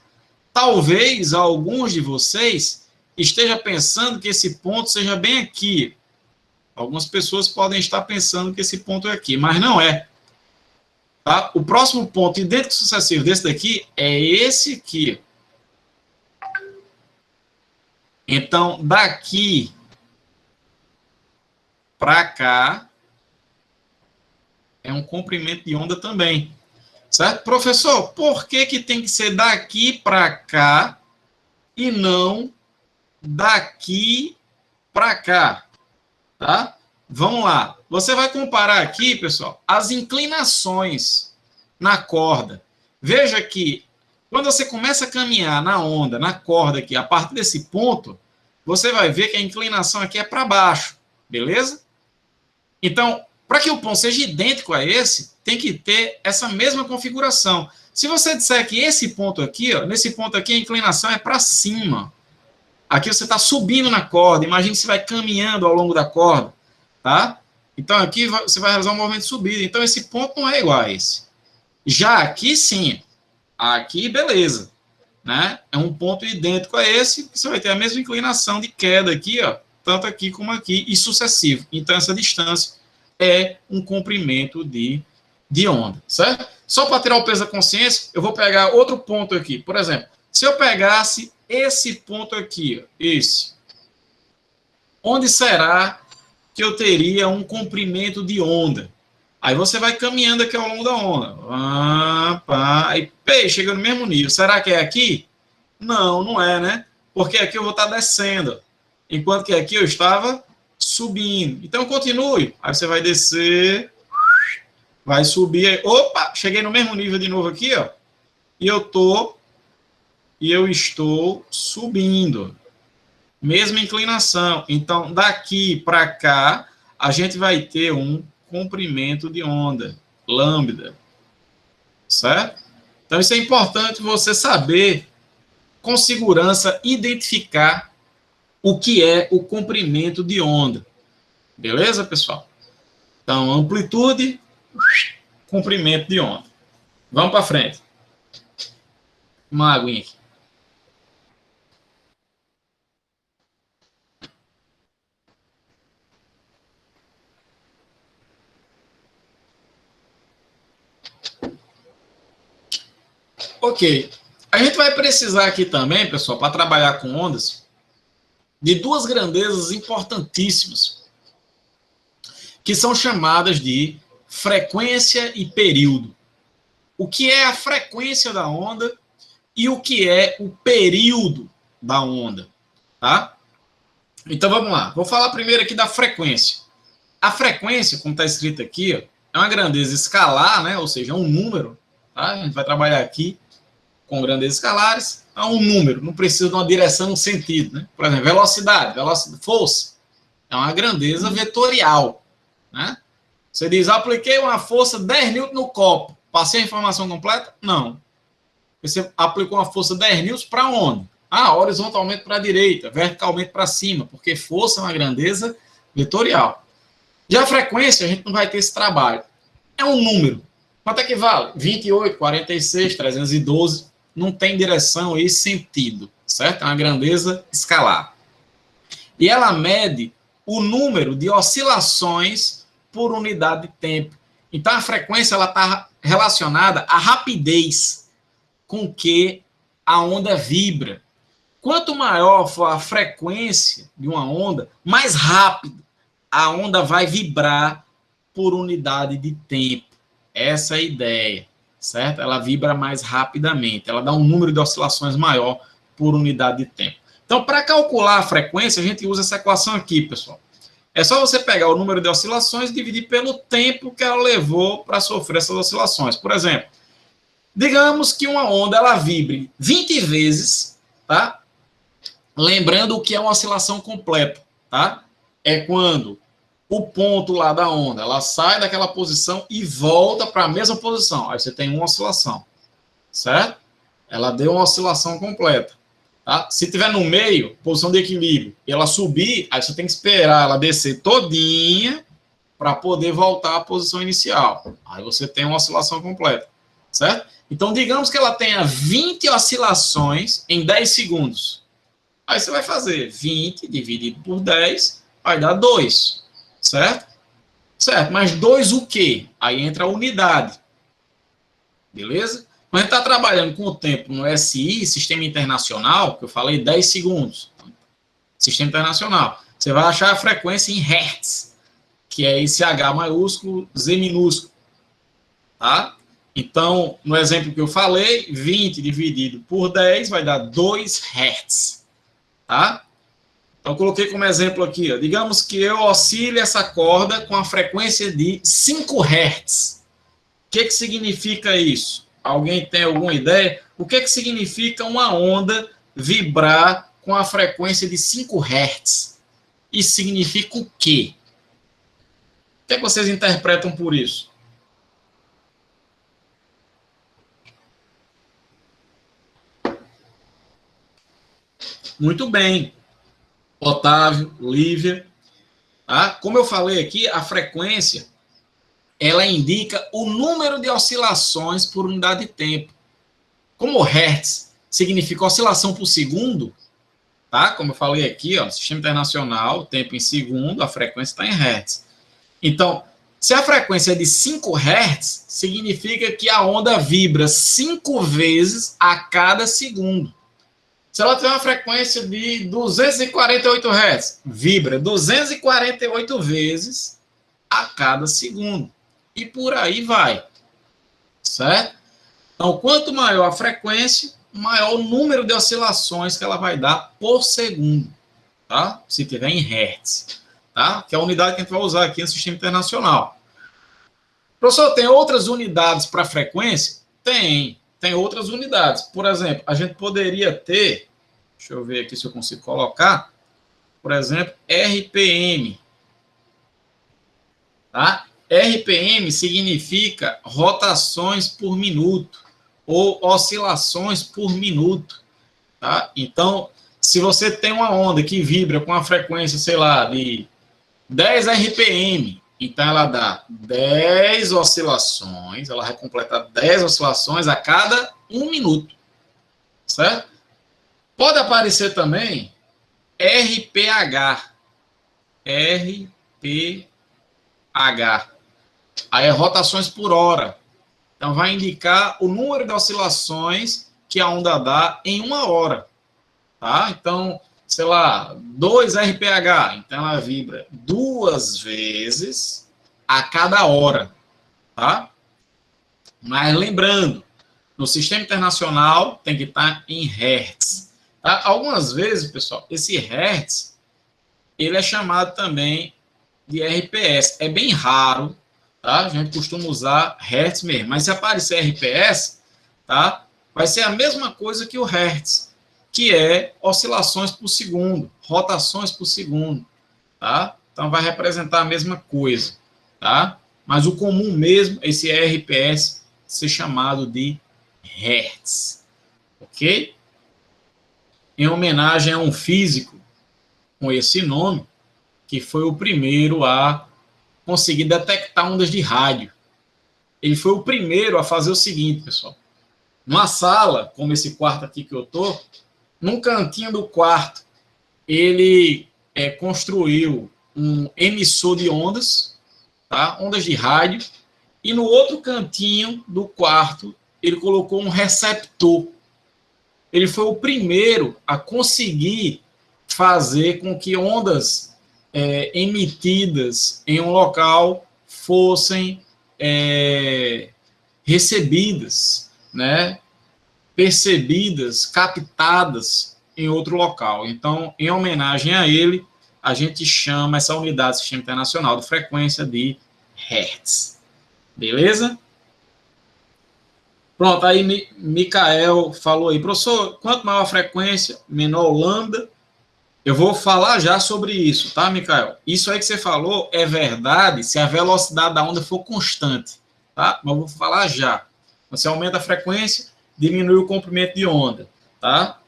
Talvez alguns de vocês estejam pensando que esse ponto seja bem aqui. Algumas pessoas podem estar pensando que esse ponto é aqui, mas não é. Tá? O próximo ponto idêntico e sucessivo desse daqui é esse aqui. Então, daqui para cá é um comprimento de onda também. Certo? Professor, por que tem que ser daqui para cá e não daqui para cá? Tá? Vamos lá. Você vai comparar aqui, pessoal, as inclinações na corda. Veja que quando você começa a caminhar na onda, na corda aqui, a partir desse ponto, você vai ver que a inclinação aqui é para baixo. Beleza? Então, para que o ponto seja idêntico a esse, tem que ter essa mesma configuração. Se você disser que esse ponto aqui, ó, nesse ponto aqui, a inclinação é para cima. Aqui você está subindo na corda. Imagine que você vai caminhando ao longo da corda. Tá? Então, aqui você vai realizar um movimento de subida. Então, esse ponto não é igual a esse. Já aqui, sim. Aqui, beleza. Né? É um ponto idêntico a esse, que você vai ter a mesma inclinação de queda aqui, ó, tanto aqui como aqui, e sucessivo. Então, essa distância é um comprimento de onda, certo? Só para tirar o peso da consciência, eu vou pegar outro ponto aqui. Por exemplo, se eu pegasse esse ponto aqui, ó, esse, onde será que eu teria um comprimento de onda? Aí você vai caminhando aqui ao longo da onda. Aí, chega no mesmo nível. Será que é aqui? Não, não é, né? Porque aqui eu vou estar descendo, enquanto que aqui eu estava subindo. Então, continue. Aí você vai descer, vai subir. Opa, cheguei no mesmo nível de novo aqui, ó. E eu estou subindo. Mesma inclinação. Então, daqui para cá, a gente vai ter um comprimento de onda, lambda. Certo? Então, isso é importante você saber, com segurança, identificar o que é o comprimento de onda. Beleza, pessoal? Então, amplitude, comprimento de onda. Vamos para frente. Uma aguinha aqui. Ok. A gente vai precisar aqui também, pessoal, para trabalhar com ondas, de duas grandezas importantíssimas, que são chamadas de frequência e período. O que é a frequência da onda e o que é o período da onda, tá? Então, vamos lá. Vou falar primeiro aqui da frequência. A frequência, como está escrito aqui, ó, é uma grandeza escalar, né? Ou seja, é um número, tá? A gente vai trabalhar aqui com grandezas escalares, é um número, não precisa de uma direção, um sentido, né? Por exemplo, velocidade, força, é uma grandeza vetorial, né? Você diz, apliquei uma força 10 N no copo, passei a informação completa? Não. Você aplicou uma força 10 N para onde? Horizontalmente para a direita, verticalmente para cima, porque força é uma grandeza vetorial. Já a frequência, a gente não vai ter esse trabalho. É um número. Quanto é que vale? 28, 46, 312. Não tem direção e sentido, certo? É uma grandeza escalar. E ela mede o número de oscilações por unidade de tempo. Então, a frequência está relacionada à rapidez com que a onda vibra. Quanto maior for a frequência de uma onda, mais rápido a onda vai vibrar por unidade de tempo. Essa é a ideia, certo? Ela vibra mais rapidamente, ela dá um número de oscilações maior por unidade de tempo. Então, para calcular a frequência, a gente usa essa equação aqui, pessoal. É só você pegar o número de oscilações e dividir pelo tempo que ela levou para sofrer essas oscilações. Por exemplo, digamos que uma onda ela vibre 20 vezes, tá? Lembrando o que é uma oscilação completa, tá? É quando o ponto lá da onda, ela sai daquela posição e volta para a mesma posição. Aí você tem uma oscilação, certo? Ela deu uma oscilação completa. Tá? Se tiver no meio, posição de equilíbrio, e ela subir, aí você tem que esperar ela descer todinha para poder voltar à posição inicial. Aí você tem uma oscilação completa, certo? Então, digamos que ela tenha 20 oscilações em 10 segundos. Aí você vai fazer 20 dividido por 10, vai dar 2, certo? Certo, mas 2 o quê? Aí entra a unidade. Beleza? Quando a gente está trabalhando com o tempo no SI, Sistema Internacional, que eu falei 10 segundos, Sistema Internacional, você vai achar a frequência em Hertz, que é esse H maiúsculo, Z minúsculo, tá? Então, no exemplo que eu falei, 20 dividido por 10 vai dar 2 Hertz, tá? Então, eu coloquei como exemplo aqui, ó, digamos que eu oscile essa corda com a frequência de 5 Hz. O que significa isso? Alguém tem alguma ideia? O que significa uma onda vibrar com a frequência de 5 Hz? Isso significa o quê? O que vocês interpretam por isso? Muito bem. Otávio, Lívia. Tá? Como eu falei aqui, a frequência ela indica o número de oscilações por unidade de tempo. Como Hertz significa oscilação por segundo, tá? Como eu falei aqui, ó, Sistema Internacional, tempo em segundo, a frequência está em Hertz. Então, se a frequência é de 5 Hz, significa que a onda vibra 5 vezes a cada segundo. Se ela tem uma frequência de 248 Hz, vibra 248 vezes a cada segundo. E por aí vai. Certo? Então, quanto maior a frequência, maior o número de oscilações que ela vai dar por segundo. Tá? Se tiver em Hertz. Tá? Que é a unidade que a gente vai usar aqui no Sistema Internacional. Professor, tem outras unidades para frequência? Tem outras unidades. Por exemplo, a gente poderia ter, deixa eu ver aqui se eu consigo colocar, por exemplo, RPM. Tá? RPM significa rotações por minuto ou oscilações por minuto. Tá? Então, se você tem uma onda que vibra com a frequência, sei lá, de 10 RPM, então ela dá 10 oscilações, ela vai completar 10 oscilações a cada 1 minuto, certo? Pode aparecer também RPH, aí é rotações por hora, então vai indicar o número de oscilações que a onda dá em 1 hora, tá? Então, sei lá, 2 RPH, então ela vibra 2 vezes a cada hora, tá? Mas lembrando, no Sistema Internacional tem que estar em Hertz. Tá? Algumas vezes, pessoal, esse Hertz, ele é chamado também de RPS. É bem raro, tá? A gente costuma usar Hertz mesmo, mas se aparecer RPS, tá? Vai ser a mesma coisa que o Hertz, que é oscilações por segundo, rotações por segundo, tá? Então, vai representar a mesma coisa, tá? Mas o comum mesmo, esse RPS, ser chamado de Hertz, ok? Em homenagem a um físico com esse nome, que foi o primeiro a conseguir detectar ondas de rádio. Ele foi o primeiro a fazer o seguinte, pessoal. Numa sala, como esse quarto aqui que eu estou, num cantinho do quarto, ele construiu um emissor de ondas, tá? Ondas de rádio, e no outro cantinho do quarto, ele colocou um receptor. Ele foi o primeiro a conseguir fazer com que ondas emitidas em um local fossem recebidas, né? Percebidas, captadas em outro local. Então, em homenagem a ele, a gente chama essa unidade do Sistema Internacional de frequência de Hertz. Beleza? Pronto, aí Micael falou aí, professor, quanto maior a frequência, menor lambda. Eu vou falar já sobre isso, tá, Micael? Isso aí que você falou é verdade se a velocidade da onda for constante, tá? Mas eu vou falar já. Você aumenta a frequência, diminui o comprimento de onda, tá?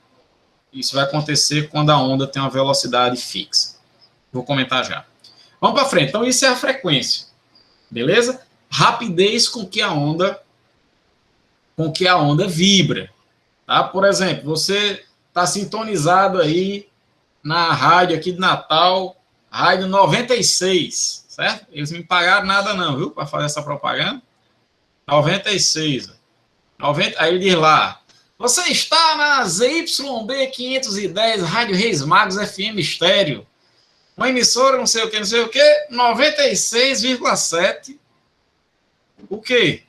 Isso vai acontecer quando a onda tem uma velocidade fixa. Vou comentar já. Vamos para frente. Então, isso é a frequência. Beleza? Rapidez com que a onda vibra. Tá? Por exemplo, você está sintonizado aí na rádio aqui de Natal, rádio 96, certo? Eles não me pagaram nada não, viu, para fazer essa propaganda. 96. 90, aí ele diz lá, você está na ZYB 510, Rádio Reis Magos FM Estéreo. Uma emissora, não sei o que, 96,7. O quê?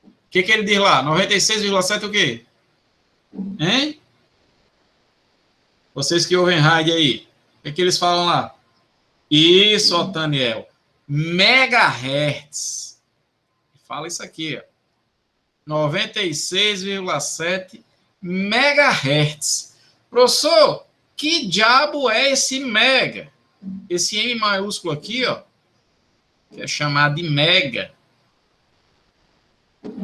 O que ele diz lá? 96,7 o quê? Hein? Vocês que ouvem rádio aí, o que eles falam lá? Isso, Otaniel. Megahertz. Fala isso aqui, ó. 96,7 megahertz. Professor, que diabo é esse mega? Esse M maiúsculo aqui, ó, que é chamado de mega,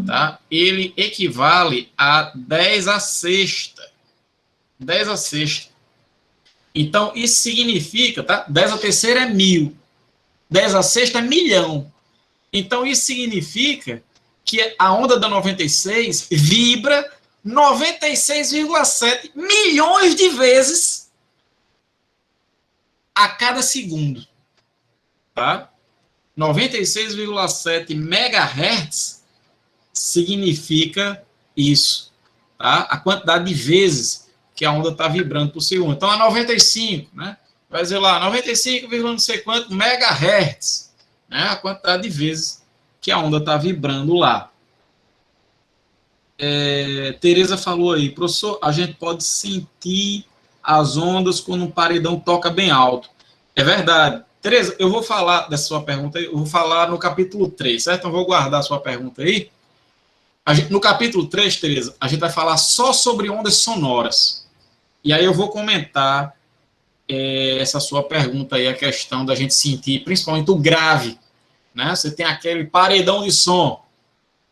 tá? Ele equivale a 10 à sexta. 10 à sexta. Então, isso significa, tá? 10 à terceira é 1000. 10 à sexta é 1.000.000. Então, isso significa que a onda da 96 vibra 96,7 milhões de vezes a cada segundo. Tá? 96,7 megahertz significa isso. Tá? A quantidade de vezes que a onda está vibrando por segundo. Então, a 95, né? Vai dizer lá, 95, não sei quanto megahertz. Né? A quantidade de vezes que a onda está vibrando lá. Tereza falou aí, professor, a gente pode sentir as ondas quando um paredão toca bem alto. É verdade. Tereza, eu vou falar dessa sua pergunta aí, eu vou falar no capítulo 3, certo? Eu vou guardar a sua pergunta aí. No capítulo 3, Tereza, a gente vai falar só sobre ondas sonoras. E aí eu vou comentar essa sua pergunta aí, a questão da gente sentir, principalmente o grave. Né? Você tem aquele paredão de som,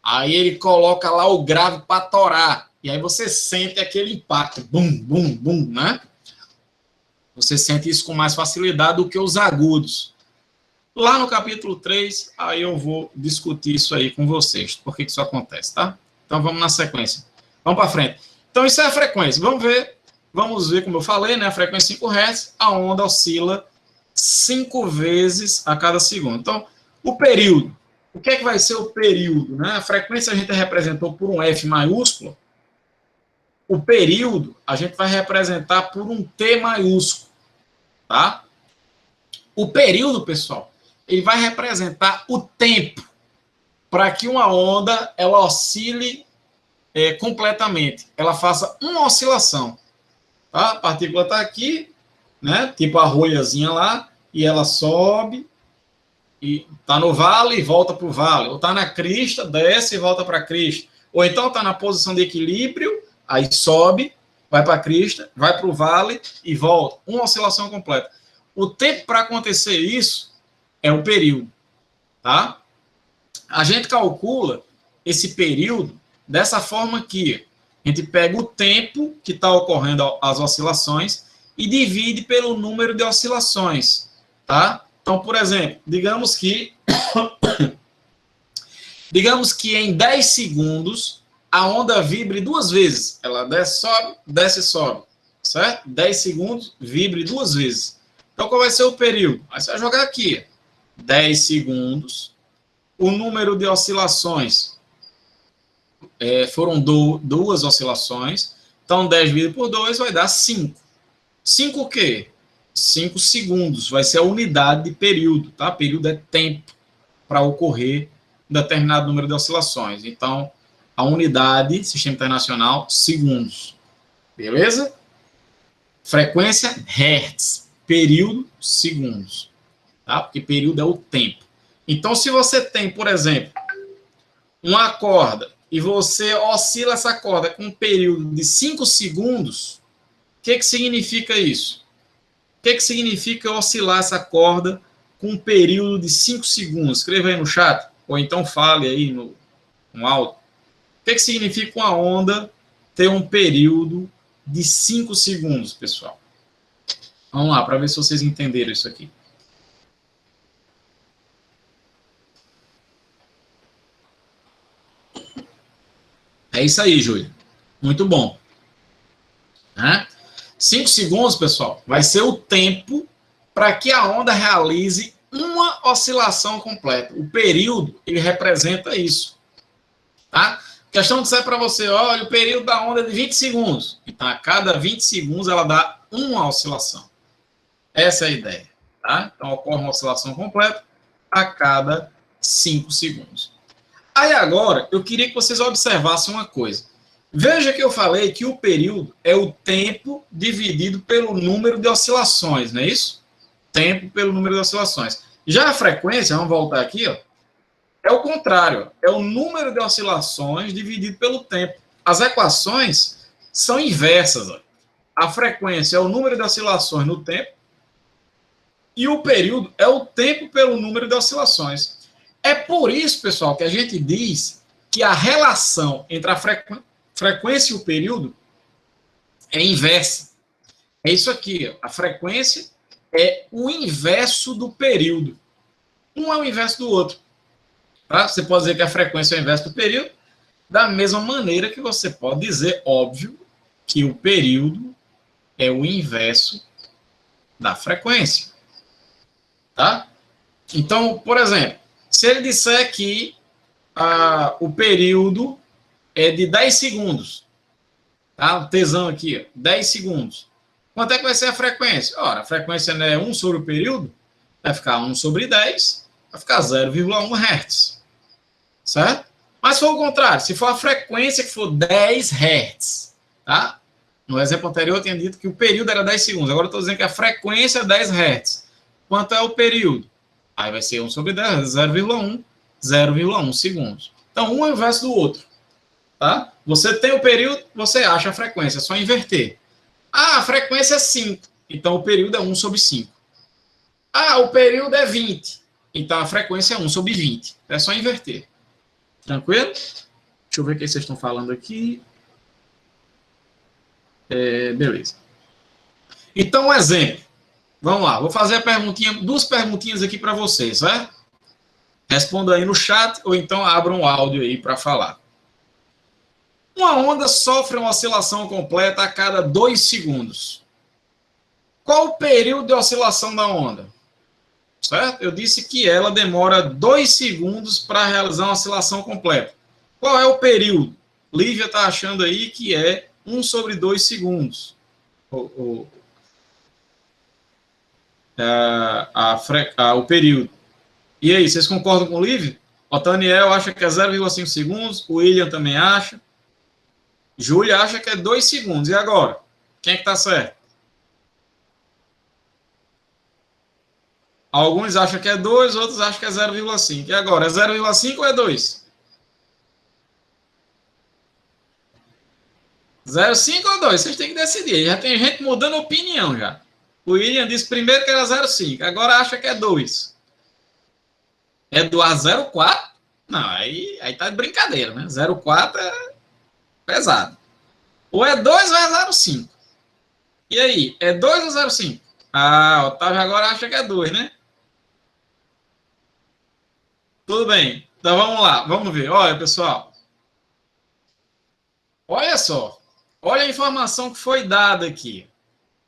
aí ele coloca lá o grave para torar, e aí você sente aquele impacto, bum, bum, bum, né? Você sente isso com mais facilidade do que os agudos. Lá no capítulo 3, aí eu vou discutir isso aí com vocês, por que isso acontece, tá? Então vamos na sequência. Vamos para frente. Então isso é a frequência. Vamos ver, como eu falei, né? A frequência 5 Hz, a onda oscila 5 vezes a cada segundo. Então, o período. O que é que vai ser o período? Né? A frequência a gente representou por um F maiúsculo. O período a gente vai representar por um T maiúsculo. Tá? O período, pessoal, ele vai representar o tempo para que uma onda ela oscile completamente. Ela faça uma oscilação. Tá? A partícula está aqui, né? Tipo a rolhazinha lá, e ela sobe, e está no vale e volta para o vale, ou está na crista, desce e volta para a crista, ou então está na posição de equilíbrio, aí sobe, vai para a crista, vai para o vale e volta. Uma oscilação completa. O tempo para acontecer isso é o período. Tá? A gente calcula esse período dessa forma aqui. A gente pega o tempo que está ocorrendo as oscilações e divide pelo número de oscilações. Tá? Então, por exemplo, digamos que em 10 segundos a onda vibre 2 vezes. Ela desce e sobe, certo? 10 segundos, vibre 2 vezes. Então, qual vai ser o período? Aí você vai jogar aqui. 10 segundos. O número de oscilações foram 2 oscilações. Então, 10 dividido por 2 vai dar 5. 5 o quê? 5 segundos, vai ser a unidade de período, tá? Período é tempo para ocorrer um determinado número de oscilações. Então, a unidade, sistema internacional, segundos. Beleza? Frequência, hertz. Período, segundos. Tá? Porque período é o tempo. Então, se você tem, por exemplo, uma corda e você oscila essa corda com um período de 5 segundos, o que significa isso? O que significa oscilar essa corda com um período de 5 segundos? Escreva aí no chat, ou então fale aí no áudio. O que significa uma onda ter um período de 5 segundos, pessoal? Vamos lá, para ver se vocês entenderam isso aqui. É isso aí, Júlio. Muito bom. 5 segundos, pessoal, vai ser o tempo para que a onda realize uma oscilação completa. O período, ele representa isso. Tá? A questão de dizer para você, olha, o período da onda é de 20 segundos. Então, a cada 20 segundos, ela dá uma oscilação. Essa é a ideia. Tá? Então, ocorre uma oscilação completa a cada 5 segundos. Aí, agora, eu queria que vocês observassem uma coisa. Veja que eu falei que o período é o tempo dividido pelo número de oscilações, não é isso? Tempo pelo número de oscilações. Já a frequência, vamos voltar aqui, ó, é o contrário, é o número de oscilações dividido pelo tempo. As equações são inversas. Ó. A frequência é o número de oscilações no tempo e o período é o tempo pelo número de oscilações. É por isso, pessoal, que a gente diz que a relação entre a frequência e o período é inversa. É isso aqui, ó. A frequência é o inverso do período. Um é o inverso do outro. Tá? Você pode dizer que a frequência é o inverso do período, da mesma maneira que você pode dizer, óbvio, que o período é o inverso da frequência. Tá? Então, por exemplo, se ele disser que o período é de 10 segundos, tá? O tesão aqui, ó, 10 segundos. Quanto é que vai ser a frequência? Ora, a frequência não é 1 sobre o período, vai ficar 1 sobre 10, vai ficar 0,1 Hz. Certo? Mas se for o contrário, se for a frequência que for 10 Hz, tá? No exemplo anterior eu tinha dito que o período era 10 segundos, agora eu estou dizendo que a frequência é 10 Hz. Quanto é o período? Aí vai ser 1 sobre 10, 0,1 segundos. Então, um é o inverso do outro. Tá? Você tem o período, você acha a frequência, é só inverter. A frequência é 5, então o período é 1 sobre 5. O período é 20, então a frequência é 1 sobre 20. É só inverter. Tranquilo? Deixa eu ver o que vocês estão falando aqui. Beleza. Então, um exemplo. Vamos lá, vou fazer a perguntinha, 2 perguntinhas aqui para vocês, certo? Responda aí no chat ou então abra um áudio aí para falar. Uma onda sofre uma oscilação completa a cada 2 segundos. Qual o período de oscilação da onda? Certo? Eu disse que ela demora 2 segundos para realizar uma oscilação completa. Qual é o período? Lívia está achando aí que é 1 sobre 2 segundos. O período. E aí, vocês concordam com o Lívia? O Taniel acha que é 0,5 segundos, o William também acha. Júlia acha que é 2 segundos. E agora? Quem é que está certo? Alguns acham que é 2, outros acham que é 0,5. E agora? É 0,5 ou é 2? 0,5 ou 2? Vocês têm que decidir. Já tem gente mudando opinião já. O William disse primeiro que era 0,5. Agora acha que é 2. É do A04? Não, aí tá de brincadeira, né? 0,4 é pesado. Ou é 2 ou é 0,5. E aí, é 2 ou 0,5? Otávio agora acha que é 2, né? Tudo bem. Então vamos lá, vamos ver. Olha, pessoal. Olha só. Olha a informação que foi dada aqui.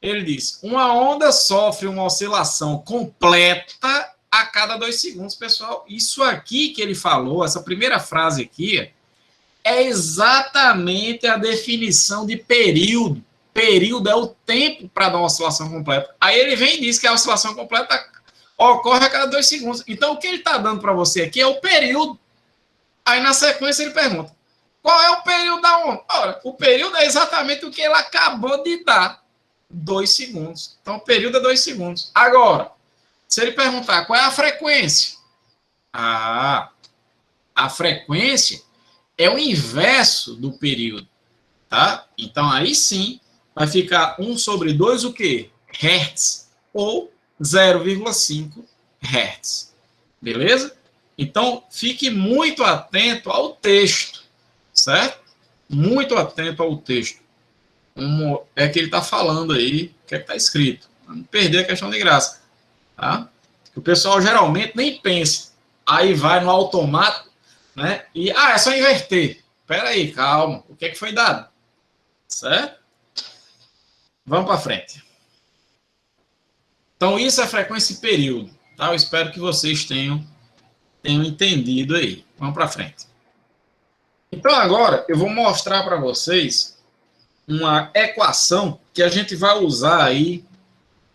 Ele diz, uma onda sofre uma oscilação completa a cada 2 segundos, pessoal. Isso aqui que ele falou, essa primeira frase aqui, é exatamente a definição de período. Período é o tempo para dar uma oscilação completa. Aí ele vem e diz que a oscilação completa ocorre a cada 2 segundos. Então, o que ele está dando para você aqui é o período. Aí, na sequência, ele pergunta, qual é o período da onda? Ora, o período é exatamente o que ele acabou de dar. 2 segundos. Então, o período é 2 segundos. Agora, se ele perguntar qual é a frequência? A frequência é o inverso do período, tá? Então, aí sim, vai ficar 1 sobre 2 o quê? Hertz, ou 0,5 Hz. Beleza? Então, fique muito atento ao texto, certo? Muito atento ao texto. Como é que ele está falando aí, o que é que está escrito. Para não perder a questão de graça. Tá? O pessoal geralmente nem pensa. Aí vai no automático, né? E, é só inverter. Espera aí, calma. O que é que foi dado? Certo? Vamos para frente. Então, isso é frequência e período. Tá? Eu espero que vocês tenham entendido aí. Vamos para frente. Então, agora, eu vou mostrar para vocês uma equação que a gente vai usar aí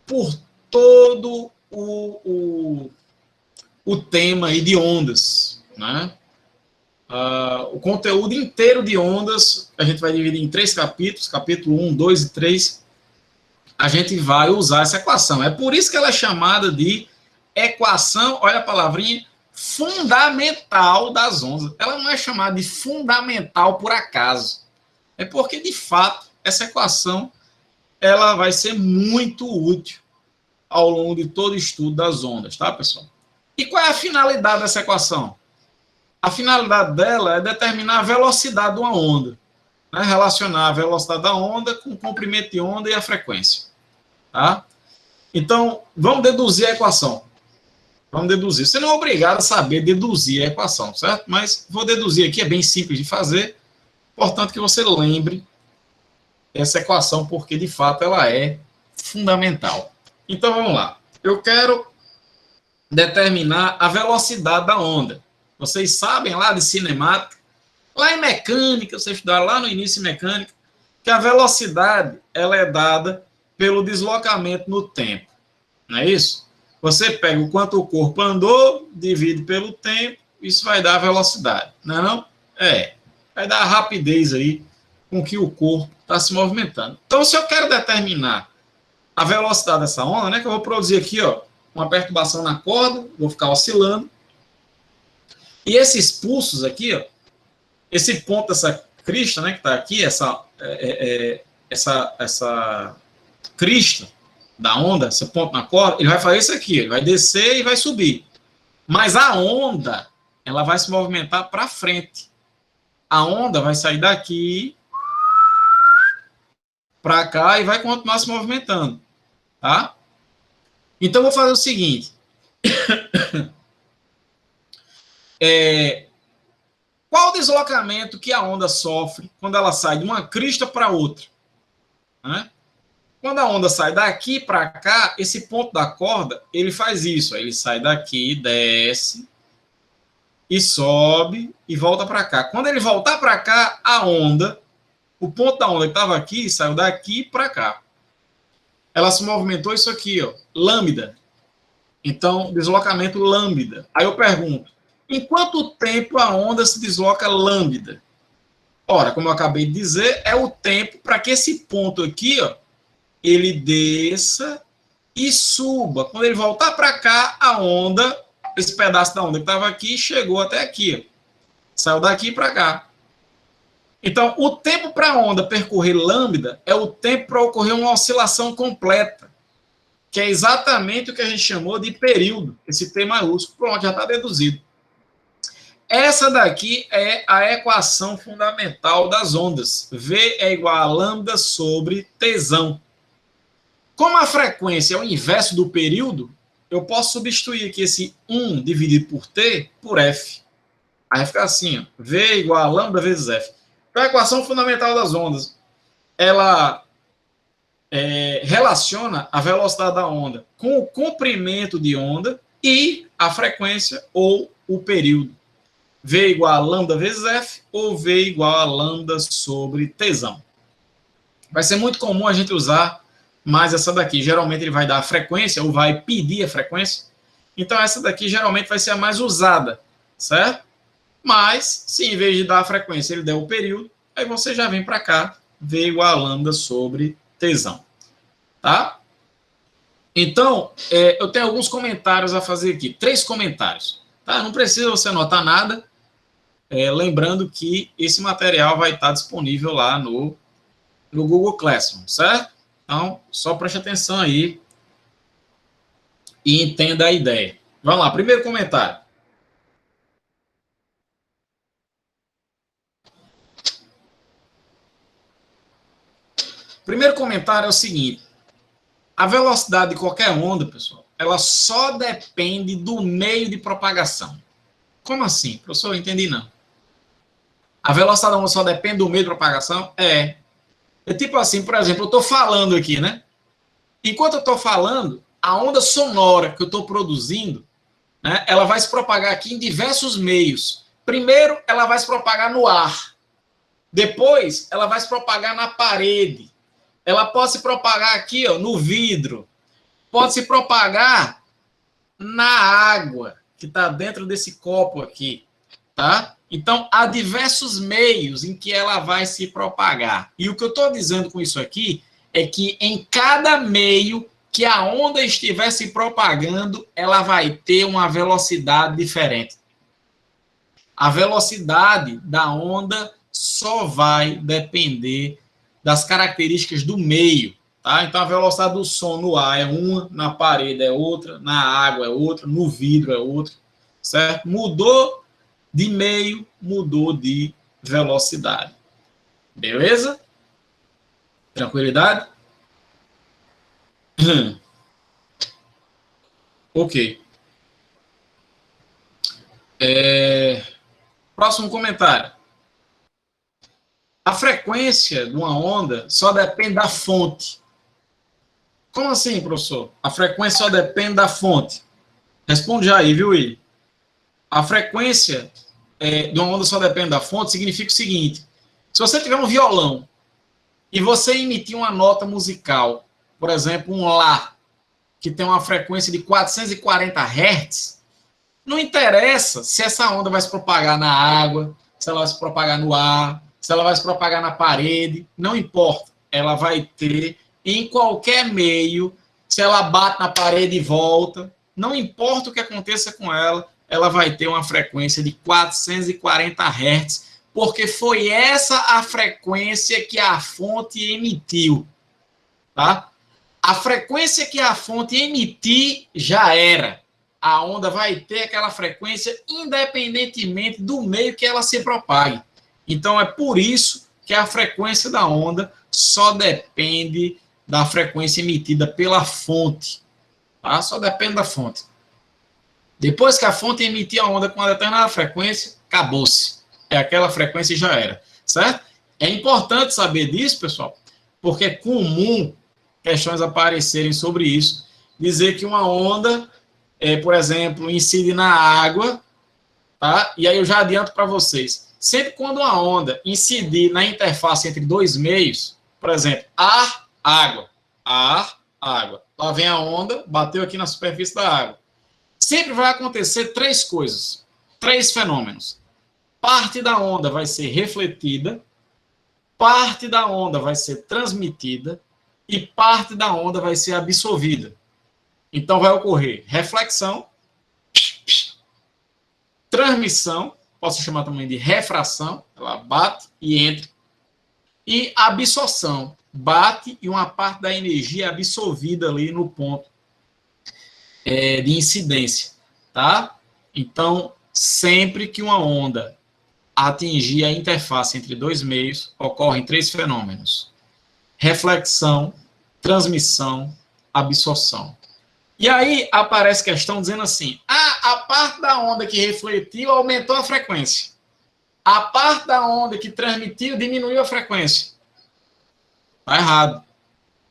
por todo o tema aí de ondas, né? O conteúdo inteiro de ondas, a gente vai dividir em 3 capítulos, capítulo 1, 2 e 3, a gente vai usar essa equação. É por isso que ela é chamada de equação, olha a palavrinha, fundamental das ondas. Ela não é chamada de fundamental por acaso. É porque, de fato, essa equação ela vai ser muito útil ao longo de todo o estudo das ondas, tá, pessoal? E qual é a finalidade dessa equação? A finalidade dela é determinar a velocidade de uma onda, né? Relacionar a velocidade da onda com o comprimento de onda e a frequência. Tá? Então, vamos deduzir a equação. Vamos deduzir. Você não é obrigado a saber deduzir a equação, certo? Mas vou deduzir aqui, é bem simples de fazer. Portanto, que você lembre essa equação, porque, de fato, ela é fundamental. Então, vamos lá. Eu quero determinar a velocidade da onda. Vocês sabem lá de cinemática, lá em mecânica, vocês estudaram lá no início de mecânica, que a velocidade ela é dada pelo deslocamento no tempo. Não é isso? Você pega o quanto o corpo andou, divide pelo tempo, isso vai dar a velocidade. Não é não? Vai dar a rapidez aí com que o corpo está se movimentando. Então, se eu quero determinar a velocidade dessa onda, né, que eu vou produzir aqui, ó, uma perturbação na corda, vou ficar oscilando. E esses pulsos aqui, ó, esse ponto dessa crista, né, que está aqui, essa crista da onda, esse ponto na corda, ele vai fazer isso aqui, ele vai descer e vai subir. Mas a onda, ela vai se movimentar para frente. A onda vai sair daqui para cá e vai continuar se movimentando, tá? Então, eu vou fazer o seguinte. Qual o deslocamento que a onda sofre quando ela sai de uma crista para outra? Né? Quando a onda sai daqui para cá, esse ponto da corda, ele faz isso. Ele sai daqui, desce, e sobe, e volta para cá. Quando ele voltar para cá, a onda, o ponto da onda que estava aqui, saiu daqui para cá. Ela se movimentou isso aqui, ó, lambda. Então, deslocamento lambda. Aí eu pergunto, em quanto tempo a onda se desloca lambda? Ora, como eu acabei de dizer, é o tempo para que esse ponto aqui, ó, ele desça e suba. Quando ele voltar para cá, a onda, esse pedaço da onda que estava aqui, chegou até aqui. Ó. Saiu daqui para cá. Então, o tempo para a onda percorrer lambda é o tempo para ocorrer uma oscilação completa, que é exatamente o que a gente chamou de período, esse T maiúsculo. Pronto, já está deduzido. Essa daqui é a equação fundamental das ondas. V é igual a lambda sobre Tzão. Como a frequência é o inverso do período, eu posso substituir aqui esse 1 dividido por T por F. Aí fica assim, ó, V é igual a lambda vezes F. Então, a equação fundamental das ondas, ela relaciona a velocidade da onda com o comprimento de onda e a frequência ou o período. V igual a lambda vezes F ou V igual a lambda sobre Tzão. Vai ser muito comum a gente usar mais essa daqui. Geralmente ele vai dar a frequência ou vai pedir a frequência. Então essa daqui geralmente vai ser a mais usada, certo? Mas, se em vez de dar a frequência ele der o período, aí você já vem para cá, V igual a lambda sobre Tzão. Tá? Então, eu tenho alguns comentários a fazer aqui. 3 comentários. Tá? Não precisa você anotar nada. Lembrando que esse material vai estar disponível lá no Google Classroom, certo? Então, só preste atenção aí e entenda a ideia. Vamos lá, primeiro comentário. Primeiro comentário é o seguinte. A velocidade de qualquer onda, pessoal, ela só depende do meio de propagação. Como assim? Professor, eu entendi não. A velocidade da onda só depende do meio de propagação? É tipo assim, por exemplo, eu estou falando aqui, né? Enquanto eu estou falando, a onda sonora que eu estou produzindo, né, ela vai se propagar aqui em diversos meios. Primeiro, ela vai se propagar no ar. Depois, ela vai se propagar na parede. Ela pode se propagar aqui, ó, no vidro. Pode se propagar na água que está dentro desse copo aqui, tá? Então, há diversos meios em que ela vai se propagar. E o que eu estou dizendo com isso aqui é que em cada meio que a onda estiver se propagando, ela vai ter uma velocidade diferente. A velocidade da onda só vai depender das características do meio, tá? Então, a velocidade do som no ar é uma, na parede é outra, na água é outra, no vidro é outra, certo? Mudou de meio, mudou de velocidade. Beleza? Tranquilidade? Ok. Próximo comentário. A frequência de uma onda só depende da fonte. Como assim, professor? A frequência só depende da fonte. Responde já aí, viu, Will? A frequência de uma onda só depende da fonte significa o seguinte: se você tiver um violão e você emitir uma nota musical, por exemplo, um Lá, que tem uma frequência de 440 Hz, não interessa se essa onda vai se propagar na água, se ela vai se propagar no ar, se ela vai se propagar na parede, não importa. Ela vai ter em qualquer meio, se ela bate na parede e volta, não importa o que aconteça com ela, ela vai ter uma frequência de 440 Hz, porque foi essa a frequência que a fonte emitiu, tá? A frequência que a fonte emitir já era. A onda vai ter aquela frequência independentemente do meio que ela se propague. Então, é por isso que a frequência da onda só depende da frequência emitida pela fonte. Tá? Só depende da fonte. Depois que a fonte emitir a onda com uma determinada frequência, acabou-se. É aquela frequência e já era. Certo? É importante saber disso, pessoal, porque é comum questões aparecerem sobre isso. Dizer que uma onda, por exemplo, incide na água, tá? E aí eu já adianto para vocês. Sempre quando uma onda incidir na interface entre dois meios, por exemplo, ar, água, lá vem a onda, bateu aqui na superfície da água. Sempre vai acontecer três coisas, três fenômenos. Parte da onda vai ser refletida, parte da onda vai ser transmitida e parte da onda vai ser absorvida. Então vai ocorrer reflexão, transmissão, posso chamar também de refração, ela bate e entra, e absorção, bate e uma parte da energia é absorvida ali no ponto de incidência, tá? Então, sempre que uma onda atingir a interface entre dois meios, ocorrem três fenômenos: reflexão, transmissão, absorção. E aí aparece questão dizendo assim: a parte da onda que refletiu aumentou a frequência. A parte da onda que transmitiu diminuiu a frequência. Está errado.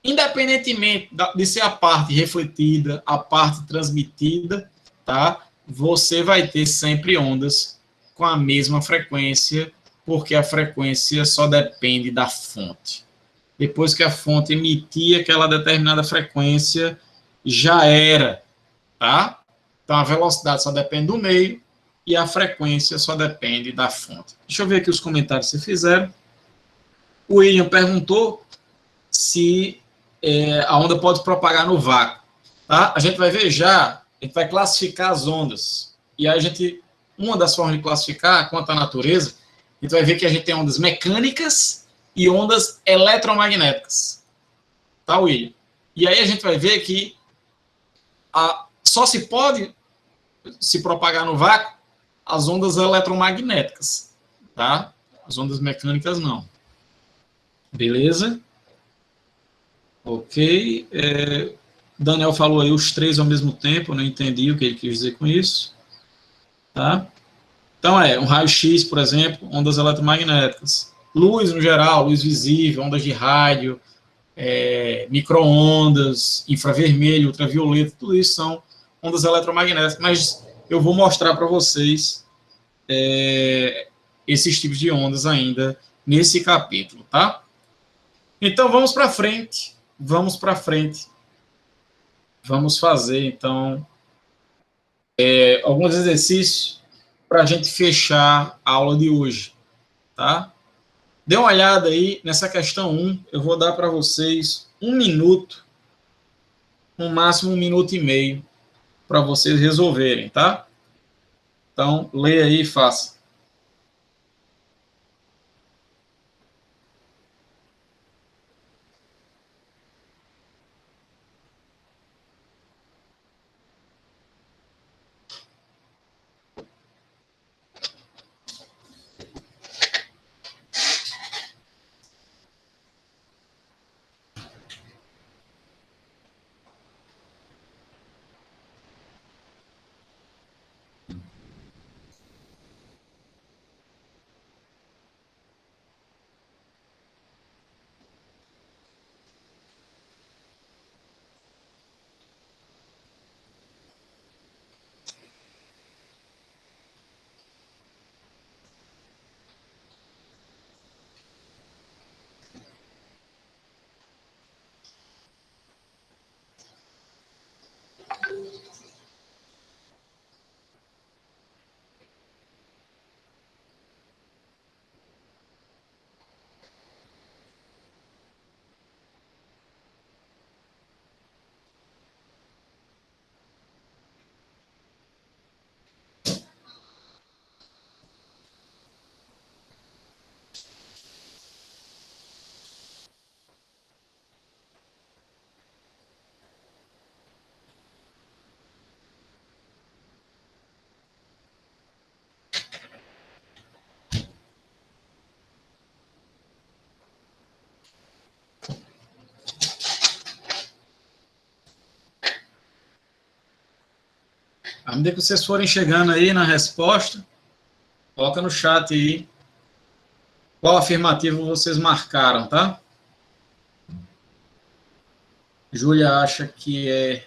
Independentemente de ser a parte refletida, a parte transmitida, tá? Você vai ter sempre ondas com a mesma frequência, porque a frequência só depende da fonte. Depois que a fonte emitir aquela determinada frequência, já era, tá? Então, a velocidade só depende do meio e a frequência só depende da fonte. Deixa eu ver aqui os comentários que vocês fizeram. O William perguntou se a onda pode propagar no vácuo. Tá? A gente vai ver já, a gente vai classificar as ondas. E aí uma das formas de classificar, quanto à natureza, a gente vai ver que a gente tem ondas mecânicas e ondas eletromagnéticas. Tá, William? E aí a gente vai ver que só se pode se propagar no vácuo as ondas eletromagnéticas, tá? As ondas mecânicas não. Beleza? Ok. Daniel falou aí os três ao mesmo tempo, eu não entendi o que ele quis dizer com isso. Tá? Então, um raio-x, por exemplo, ondas eletromagnéticas. Luz, no geral, luz visível, ondas de rádio, micro-ondas, infravermelho, ultravioleta, tudo isso são ondas eletromagnéticas. Mas eu vou mostrar para vocês esses tipos de ondas ainda nesse capítulo, tá? Então, vamos para frente. Vamos para frente. Vamos fazer, então, alguns exercícios para a gente fechar a aula de hoje, tá? Dê uma olhada aí nessa questão 1. Eu vou dar para vocês 1 minuto, no máximo 1 minuto e meio, para vocês resolverem, tá? Então, leia aí e faça. À medida que vocês forem chegando aí na resposta, coloca no chat aí qual afirmativo vocês marcaram, tá? Júlia acha que é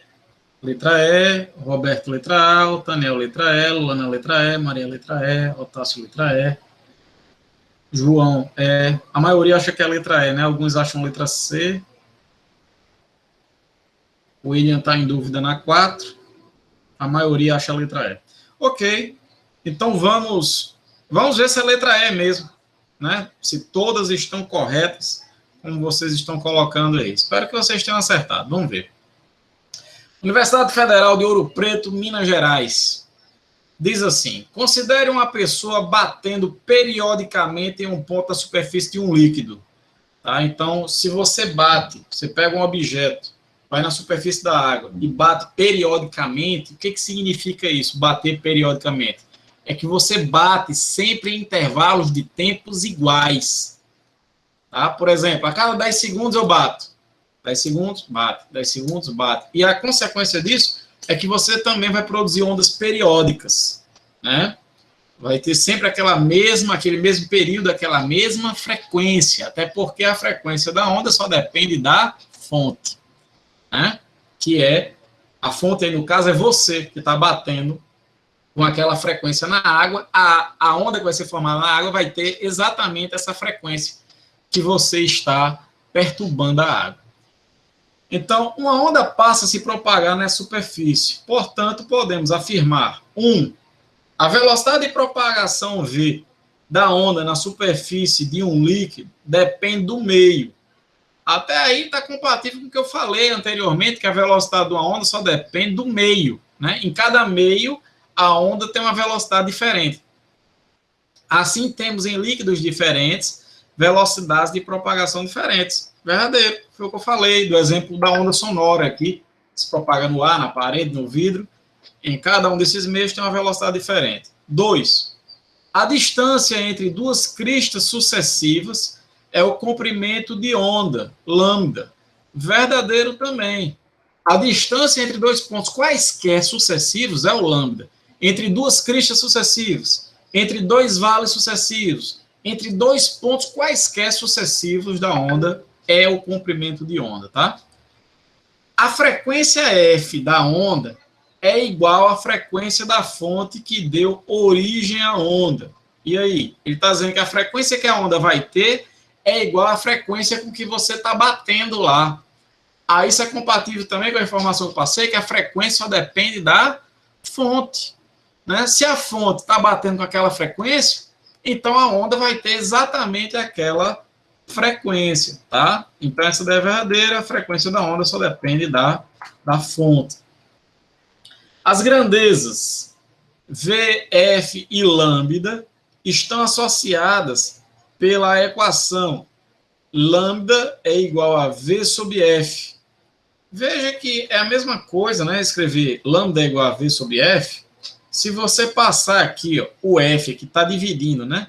letra E, Roberto letra A, Otanel letra E, Luana letra E, Maria letra E, Otácio letra E, João a maioria acha que é a letra E, né? Alguns acham letra C. O William está em dúvida na 4. A maioria acha a letra E. Ok, então vamos ver se é a letra E mesmo, né? Se todas estão corretas, como vocês estão colocando aí. Espero que vocês tenham acertado, vamos ver. Universidade Federal de Ouro Preto, Minas Gerais. Diz assim, considere uma pessoa batendo periodicamente em um ponto da superfície de um líquido. Tá? Então, se você bate, você pega um objeto, vai na superfície da água e bate periodicamente, o que significa isso, bater periodicamente? É que você bate sempre em intervalos de tempos iguais. Tá? Por exemplo, a cada 10 segundos eu bato. 10 segundos, bate. 10 segundos, bate. E a consequência disso é que você também vai produzir ondas periódicas. Né? Vai ter sempre aquele mesmo período, aquela mesma frequência, até porque a frequência da onda só depende da fonte. Né? Que a fonte aí no caso é você que está batendo com aquela frequência na água, a onda que vai ser formada na água vai ter exatamente essa frequência que você está perturbando a água. Então, uma onda passa a se propagar na superfície, portanto, podemos afirmar, a velocidade de propagação V da onda na superfície de um líquido depende do meio. Até aí está compatível com o que eu falei anteriormente, que a velocidade de uma onda só depende do meio. Né? Em cada meio, a onda tem uma velocidade diferente. Assim, temos em líquidos diferentes, velocidades de propagação diferentes. Verdadeiro, foi o que eu falei, do exemplo da onda sonora aqui, se propaga no ar, na parede, no vidro. Em cada um desses meios tem uma velocidade diferente. 2. A distância entre duas cristas sucessivas é o comprimento de onda, lambda. Verdadeiro também. A distância entre dois pontos quaisquer sucessivos é o lambda. Entre duas cristas sucessivas. entre dois vales sucessivos, entre dois pontos quaisquer sucessivos da onda, é o comprimento de onda, tá? A frequência F da onda é igual à frequência da fonte que deu origem à onda. E aí? Ele está dizendo que a frequência que a onda vai ter é igual à frequência com que você está batendo lá. Aí isso é compatível também com a informação que eu passei, que a frequência só depende da fonte. Né? Se a fonte está batendo com aquela frequência, então a onda vai ter exatamente aquela frequência, tá? Então essa daí é verdadeira, a frequência da onda só depende da fonte. As grandezas VF e lambda estão associadas pela equação lambda é igual a V sobre F. Veja que é a mesma coisa, né? Escrever lambda é igual a V sobre F. Se você passar aqui, ó, o F que está dividindo, né?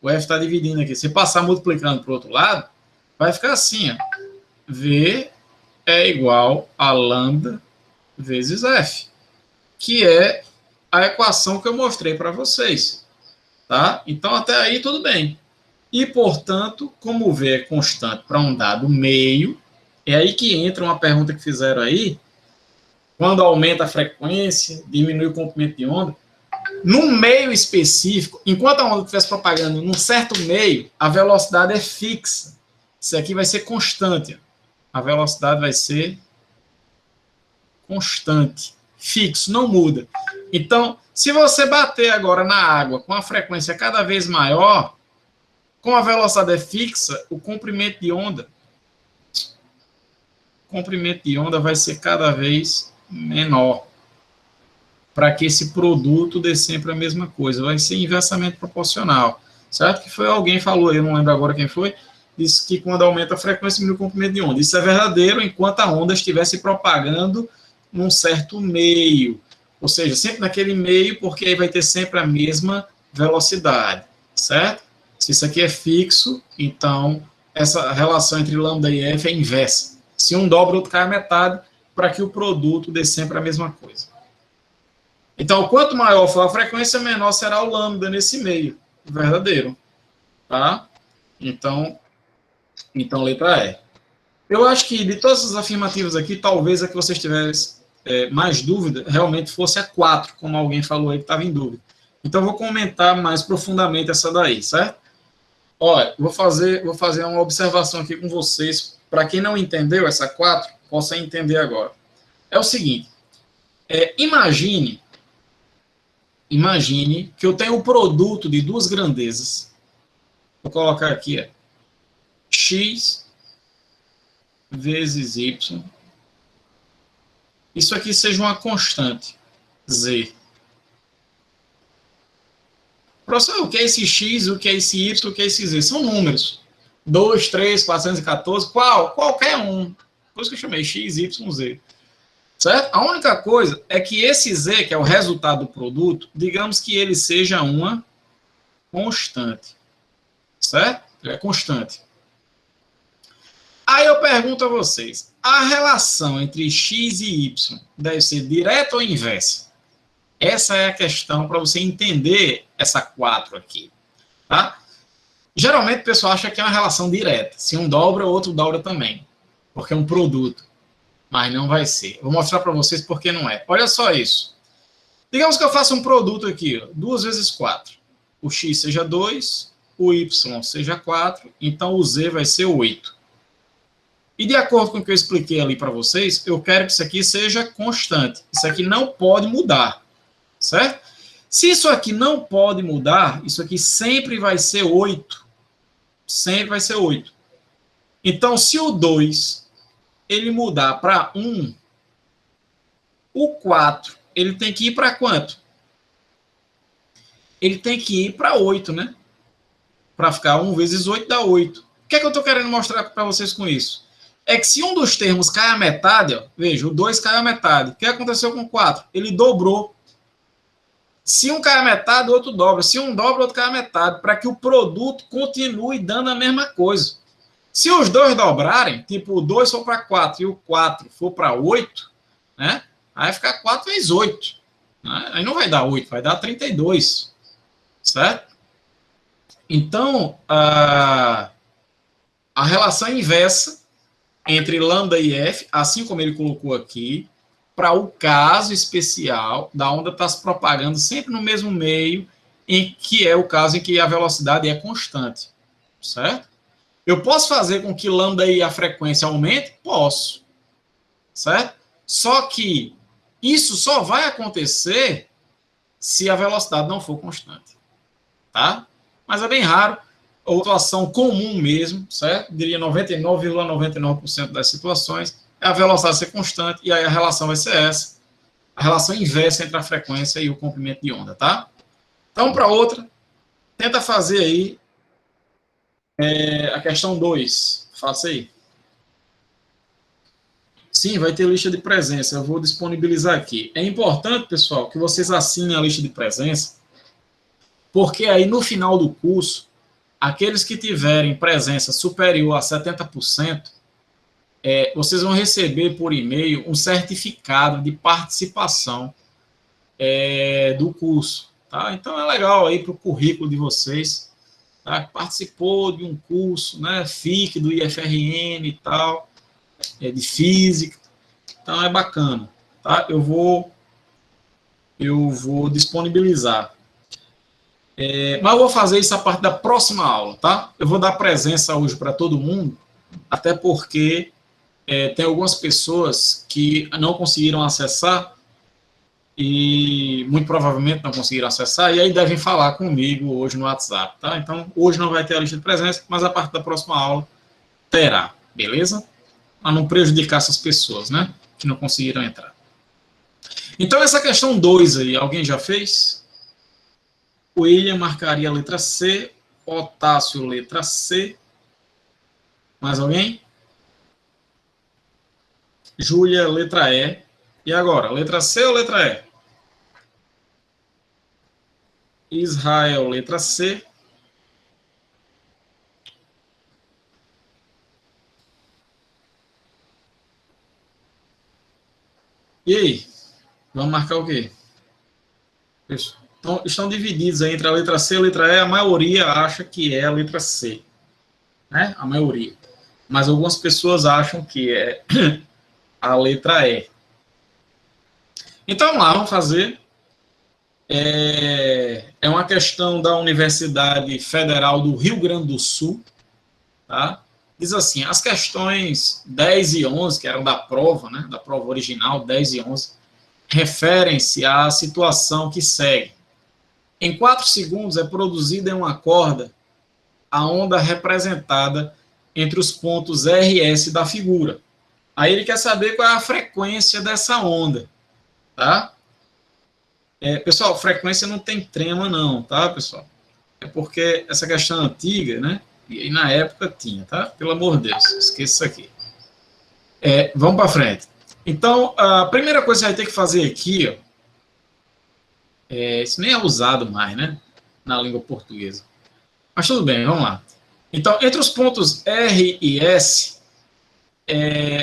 O F está dividindo aqui. Se passar multiplicando para o outro lado, vai ficar assim, ó. V é igual a lambda vezes F, que é a equação que eu mostrei para vocês. Tá? Então, até aí, tudo bem. E, portanto, como V é constante para um dado meio, é aí que entra uma pergunta que fizeram aí, quando aumenta a frequência, diminui o comprimento de onda, num meio específico, enquanto a onda estiver propagando num certo meio, a velocidade é fixa. Isso aqui vai ser constante. A velocidade vai ser constante, fixo, não muda. Então, se você bater agora na água com a frequência cada vez maior, com a velocidade fixa, o comprimento de onda vai ser cada vez menor, para que esse produto dê sempre a mesma coisa. Vai ser inversamente proporcional. Certo? Que foi alguém que falou, eu não lembro agora quem foi, disse que quando aumenta a frequência, diminui o comprimento de onda. Isso é verdadeiro enquanto a onda estiver se propagando num certo meio. Ou seja, sempre naquele meio, porque aí vai ter sempre a mesma velocidade. Certo? Se isso aqui é fixo, então essa relação entre lambda e F é inversa. Se um dobra, o outro cai a metade, para que o produto dê sempre a mesma coisa. Então, quanto maior for a frequência, menor será o lambda nesse meio. Verdadeiro. Tá? Então, letra E. Eu acho que de todas as afirmativas aqui, talvez a que vocês tivessem mais dúvida realmente fosse a 4, como alguém falou aí que estava em dúvida. Então, eu vou comentar mais profundamente essa daí, certo? Olha, vou fazer uma observação aqui com vocês, para quem não entendeu essa 4, possa entender agora. É o seguinte, imagine que eu tenho um produto de duas grandezas. Vou colocar aqui, x vezes y. Isso aqui seja uma constante, z. Professor, o que é esse x, o que é esse y, o que é esse z? São números. 2, 3, 414, qualquer um. Por isso que eu chamei x, y, z. Certo? A única coisa é que esse z, que é o resultado do produto, digamos que ele seja uma constante. Certo? Ele é constante. Aí eu pergunto a vocês, a relação entre x e y deve ser direta ou inversa? Essa é a questão para você entender essa 4 aqui. Tá? Geralmente o pessoal acha que é uma relação direta. Se um dobra, o outro dobra também. Porque é um produto. Mas não vai ser. Vou mostrar para vocês por que não é. Olha só isso. Digamos que eu faça um produto aqui, 2 vezes 4. O x seja 2, o y seja 4, então o z vai ser 8. E de acordo com o que eu expliquei ali para vocês, eu quero que isso aqui seja constante. Isso aqui não pode mudar. Certo? Se isso aqui não pode mudar, isso aqui sempre vai ser 8. Sempre vai ser 8. Então, se o 2 ele mudar para 1, o 4 ele tem que ir para quanto? Ele tem que ir para 8, né? Para ficar 1 vezes 8 dá 8. O que é que eu estou querendo mostrar para vocês com isso? É que se um dos termos cai a metade, ó, veja, o 2 cai a metade. O que aconteceu com o 4? Ele dobrou. Se um cai a metade, o outro dobra. Se um dobra, o outro cai a metade, para que o produto continue dando a mesma coisa. Se os dois dobrarem, tipo o 2 for para 4 e o 4 for para 8, né? Aí vai ficar 4 vezes 8. Né? Aí não vai dar 8, vai dar 32. certo? Então, a relação inversa entre lambda e f, assim como ele colocou aqui, para o caso especial da onda estar se propagando sempre no mesmo meio, em que é o caso em que a velocidade é constante, certo? Eu posso fazer com que lambda e a frequência aumente? Posso, certo? Só que isso só vai acontecer se a velocidade não for constante, tá? Mas é bem raro, a situação comum mesmo, certo? Diria 99,99% das situações, é a velocidade ser constante, e aí a relação vai ser essa, a relação inversa entre a frequência e o comprimento de onda, tá? Então, para outra, tenta fazer aí a questão 2. Faça aí. Sim, vai ter lista de presença. Eu vou disponibilizar aqui. É importante, pessoal, que vocês assinem a lista de presença, porque aí no final do curso, aqueles que tiverem presença superior a 70%, vocês vão receber por e-mail um certificado de participação do curso. Tá? Então é legal aí para o currículo de vocês, tá? Participou de um curso, né, FIC, do IFRN e tal, de física. Então é bacana. Tá? Eu vou disponibilizar. Mas eu vou fazer isso a partir da próxima aula, tá? Eu vou dar presença hoje para todo mundo, até porque tem algumas pessoas que não conseguiram acessar e muito provavelmente não conseguiram acessar, e aí devem falar comigo hoje no WhatsApp, tá? Então, hoje não vai ter a lista de presença, mas a partir da próxima aula terá, beleza? Para não prejudicar essas pessoas, né? Que não conseguiram entrar. Então, essa questão 2 aí, alguém já fez? O William marcaria a letra C, Otácio, letra C. Mais alguém? Júlia, letra E. E agora, letra C ou letra E? Israel, letra C. E aí? Vamos marcar o quê? Isso. Então, estão divididos aí entre a letra C e a letra E. A maioria acha que é a letra C. Né? A maioria. Mas algumas pessoas acham que é a letra E. Então, vamos lá, vamos fazer. É uma questão da Universidade Federal do Rio Grande do Sul. Tá? Diz assim, as questões 10 e 11, que eram da prova, né, da prova original, 10 e 11, referem-se à situação que segue. Em 4 segundos é produzida em uma corda a onda representada entre os pontos R e S da figura. Aí ele quer saber qual é a frequência dessa onda, tá? Pessoal, frequência não tem trema não, tá, pessoal? É porque essa questão é antiga, né? E na época tinha, tá? Pelo amor de Deus, esqueça isso aqui. Vamos para frente. Então, a primeira coisa que você vai ter que fazer aqui, ó, isso nem é usado mais, né? Na língua portuguesa. Mas tudo bem, vamos lá. Então, entre os pontos R e S,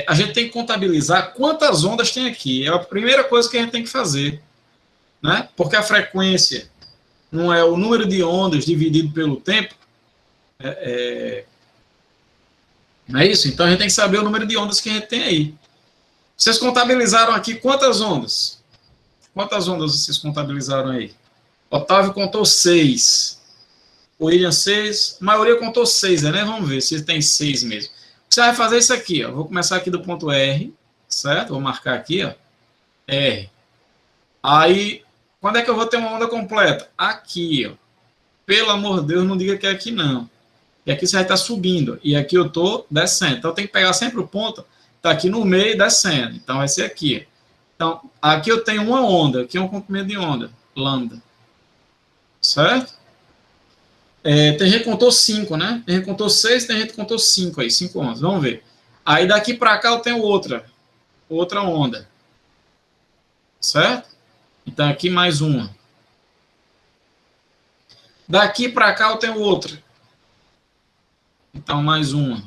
a gente tem que contabilizar quantas ondas tem aqui. É a primeira coisa que a gente tem que fazer, né? Porque a frequência não é o número de ondas dividido pelo tempo. Não é isso? Então, a gente tem que saber o número de ondas que a gente tem aí. Vocês contabilizaram aqui quantas ondas? Quantas ondas vocês contabilizaram aí? Otávio contou 6. William 6. A maioria contou 6, né? Vamos ver se tem 6 mesmo. Você vai fazer isso aqui, ó. Vou começar aqui do ponto R, certo? Vou marcar aqui, ó. R. Aí, quando é que eu vou ter uma onda completa? Aqui, ó. Pelo amor de Deus, não diga que é aqui, não. E aqui você vai estar subindo. E aqui eu estou descendo. Então, tem que pegar sempre o ponto. Está aqui no meio e descendo. Então, vai ser aqui. Então, aqui eu tenho uma onda. Aqui é um comprimento de onda. Lambda. Certo? Tem gente que contou 5, né? Tem gente que contou 6, tem gente que contou 5 aí. 5 ondas. Vamos ver. Aí, daqui para cá, eu tenho outra. Outra onda. Certo? Então, aqui mais uma. Daqui para cá, eu tenho outra. Então, mais uma.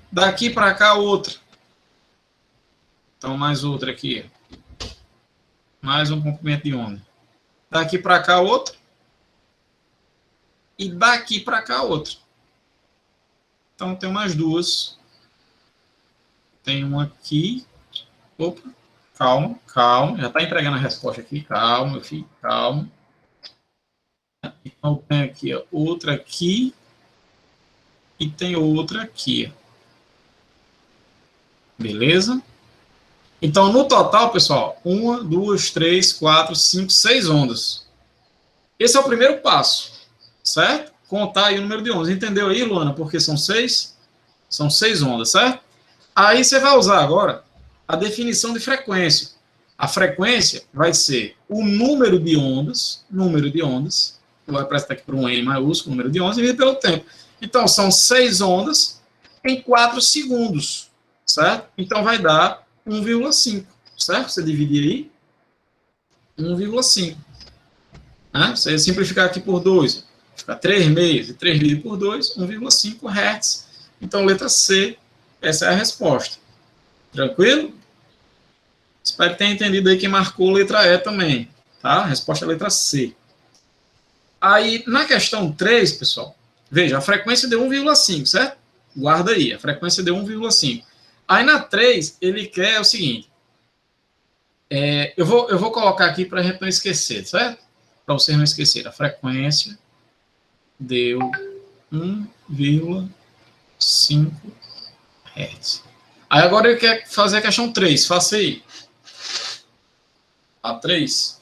Daqui para cá, outra. Então, mais outra aqui. Mais um comprimento de onda. daqui para cá outra, e daqui para cá outra. Então, tem umas duas. Tem uma aqui. Opa, calma, calma. Já está entregando a resposta aqui. Calma, meu filho, calma. Então, tem aqui ó, outra aqui. E tem outra aqui. Beleza? Então, no total, pessoal, 1, 2, 3, 4, 5, 6 ondas. Esse é o primeiro passo, certo? Contar aí o número de ondas. Entendeu aí, Luana? Porque são 6? São 6 ondas, certo? Aí você vai usar agora a definição de frequência. A frequência vai ser o número de ondas, vai apresentar aqui por um N maiúsculo, número de ondas, dividido pelo tempo. Então, são 6 ondas em 4 segundos, certo? Então, vai dar 1,5, certo? Você dividir aí, 1,5. Né? Você simplificar aqui por 2, fica 3 meios, e 3 dividido por 2, 1,5 Hz. Então, letra C, essa é a resposta. Tranquilo? Espero que tenha entendido aí quem marcou letra E também, tá? A resposta é a letra C. Aí, na questão 3, pessoal, veja, a frequência deu 1,5, certo? Guarda aí, a frequência deu 1,5. Aí, na 3, ele quer o seguinte, eu vou colocar aqui para a gente não esquecer, certo? Para vocês não esquecerem, a frequência deu 1,5 Hz. Aí, agora ele quer fazer a questão 3, faça aí. A 3.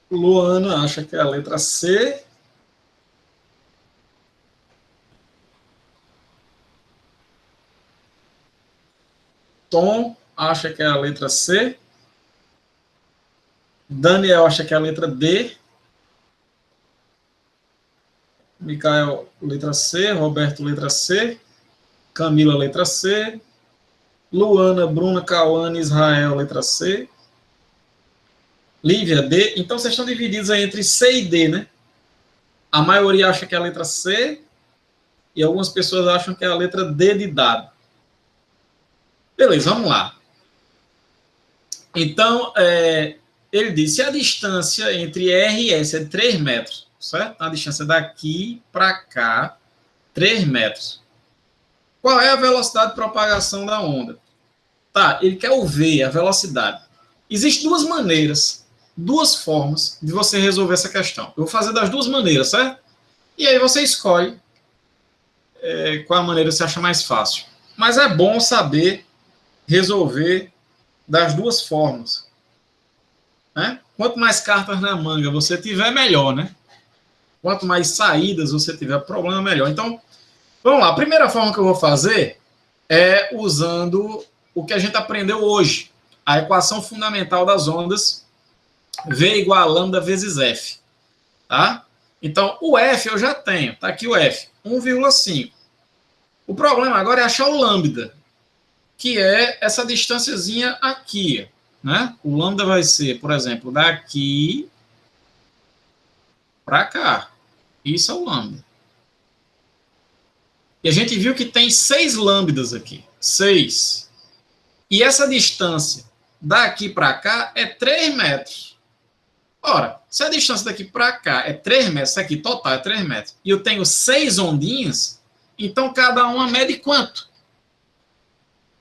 Luana acha que é a letra C. Tom acha que é a letra C. Daniel acha que é a letra D. Micael, letra C. Roberto, letra C. Camila, letra C. Luana, Bruna, Cauane, Israel, letra C. Lívia, D. Então, vocês estão divididos aí entre C e D, né? A maioria acha que é a letra C e algumas pessoas acham que é a letra D de dado. Beleza, vamos lá. Então, ele disse, a distância entre R e S é de 3 metros, certo? A distância daqui para cá, 3 metros. Qual é a velocidade de propagação da onda? Tá, ele quer o V, a velocidade. Existem duas maneiras, duas formas de você resolver essa questão. Eu vou fazer das duas maneiras, certo? E aí você escolhe qual a maneira que você acha mais fácil. Mas é bom saber resolver das duas formas. Né? Quanto mais cartas na manga você tiver, melhor, né? Quanto mais saídas você tiver, problema melhor. Então, vamos lá. A primeira forma que eu vou fazer é usando o que a gente aprendeu hoje. A equação fundamental das ondas, V igual a lambda vezes F. Tá? Então, o F eu já tenho. Está aqui o F, 1,5. O problema agora é achar o lambda, que é essa distânciazinha aqui. Né? O lambda vai ser, por exemplo, daqui para cá. Isso é o lambda. E a gente viu que tem 6 lambdas aqui. 6. E essa distância daqui para cá é 3 metros. Ora, se a distância daqui para cá é 3 metros, isso aqui total é 3 metros, e eu tenho 6 ondinhas, então cada uma mede quanto?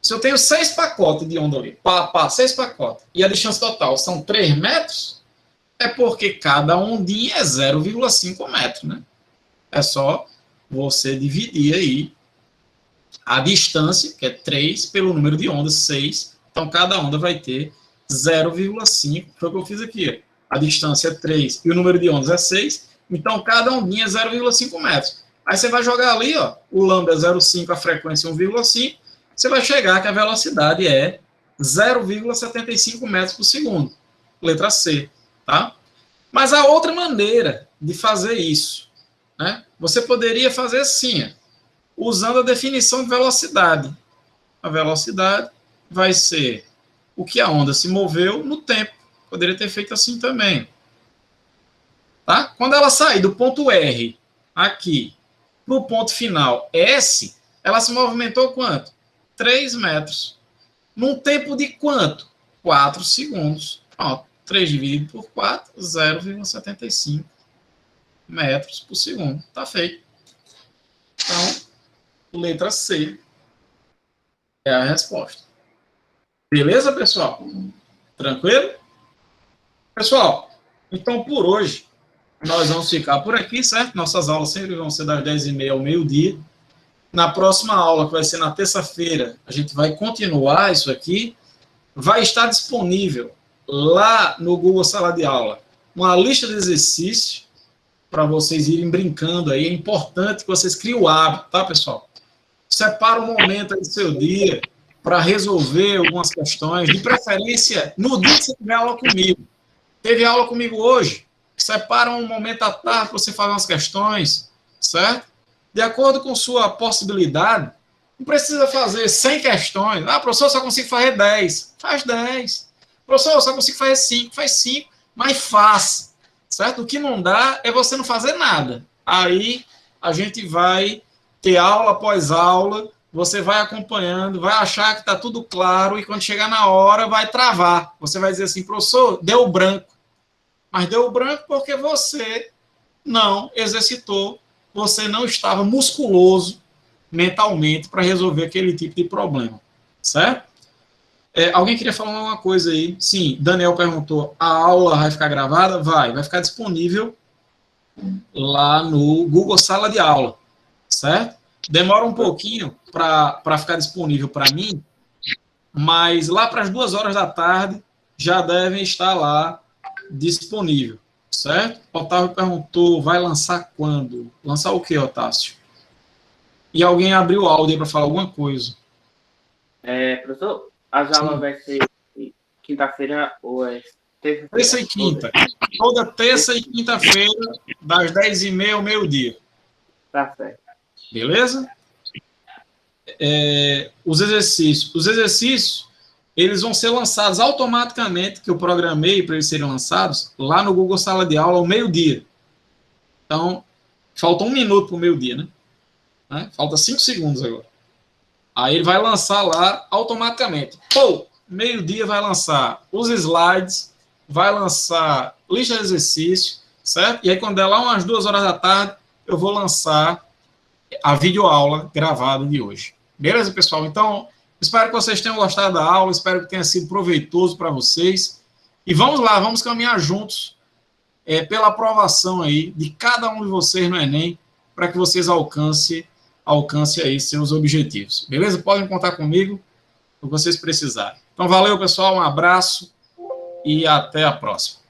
Se eu tenho 6 pacotes de onda ali, 6 pacotes, e a distância total são 3 metros, é porque cada ondinha é 0,5 metros, né? É só você dividir aí a distância, que é 3, pelo número de ondas, 6. Então, cada onda vai ter 0,5. Foi o que eu fiz aqui. A distância é 3 e o número de ondas é 6. Então, cada ondinha é 0,5 metros. Aí você vai jogar ali, ó, o lambda é 0,5, a frequência é 1,5, você vai chegar que a velocidade é 0,75 metros por segundo. Letra C, tá? Mas há outra maneira de fazer isso, né? Você poderia fazer assim, ó, usando a definição de velocidade. A velocidade vai ser o que a onda se moveu no tempo. Poderia ter feito assim também. Tá? Quando ela sair do ponto R, aqui, para o ponto final S, ela se movimentou quanto? 3 metros. Num tempo de quanto? 4 segundos. Ó, 3 dividido por 4, 0,75 metros por segundo. Tá feito. Então, letra C é a resposta. Beleza, pessoal? Tranquilo? Pessoal, então por hoje, nós vamos ficar por aqui, certo? Nossas aulas sempre vão ser das 10h30 ao meio-dia. Na próxima aula, que vai ser na terça-feira, a gente vai continuar isso aqui. Vai estar disponível lá no Google Sala de Aula uma lista de exercícios para vocês irem brincando aí. É importante que vocês criem o hábito, tá, pessoal? Separa um momento aí do seu dia para resolver algumas questões, de preferência no dia que você tiver aula comigo. Teve aula comigo hoje? Separa um momento à tarde para você fazer umas questões, certo? De acordo com sua possibilidade, não precisa fazer 100 questões. Ah, professor, eu só consigo fazer 10. Faz 10. Professor, eu só consigo fazer 5. Faz 5, mas faça, certo? O que não dá é você não fazer nada. Aí a gente vai ter aula após aula, você vai acompanhando, vai achar que está tudo claro e quando chegar na hora vai travar. Você vai dizer assim, professor, deu branco. Mas deu branco porque você não exercitou, você não estava musculoso mentalmente para resolver aquele tipo de problema, certo? Alguém queria falar uma coisa aí? Sim, Daniel perguntou, a aula vai ficar gravada? Vai ficar disponível lá no Google Sala de Aula, certo? Demora um pouquinho para ficar disponível para mim, mas lá para as 2h da tarde já devem estar lá disponível, certo? Otávio perguntou, vai lançar quando? Lançar o que, Otácio? E alguém abriu o áudio para falar alguma coisa. Professor, as aulas vai ser quinta-feira ou terça-feira? Terça e quinta. Toda terça e quinta-feira, das 10h30 ao meio-dia. Tá certo. Beleza? Os exercícios, eles vão ser lançados automaticamente, que eu programei para eles serem lançados, lá no Google Sala de Aula ao meio-dia. Então, falta 1 minuto para o meio-dia, né? Falta 5 segundos agora. Aí ele vai lançar lá automaticamente. Pô, meio-dia vai lançar os slides, vai lançar lista de exercícios, certo? E aí quando der lá umas 2h da tarde, eu vou lançar a videoaula gravada de hoje. Beleza, pessoal? Então, espero que vocês tenham gostado da aula, espero que tenha sido proveitoso para vocês. E vamos lá, vamos caminhar juntos pela aprovação aí de cada um de vocês no Enem, para que vocês alcancem aí seus objetivos. Beleza? Podem contar comigo o que vocês precisarem. Então, valeu, pessoal, um abraço e até a próxima.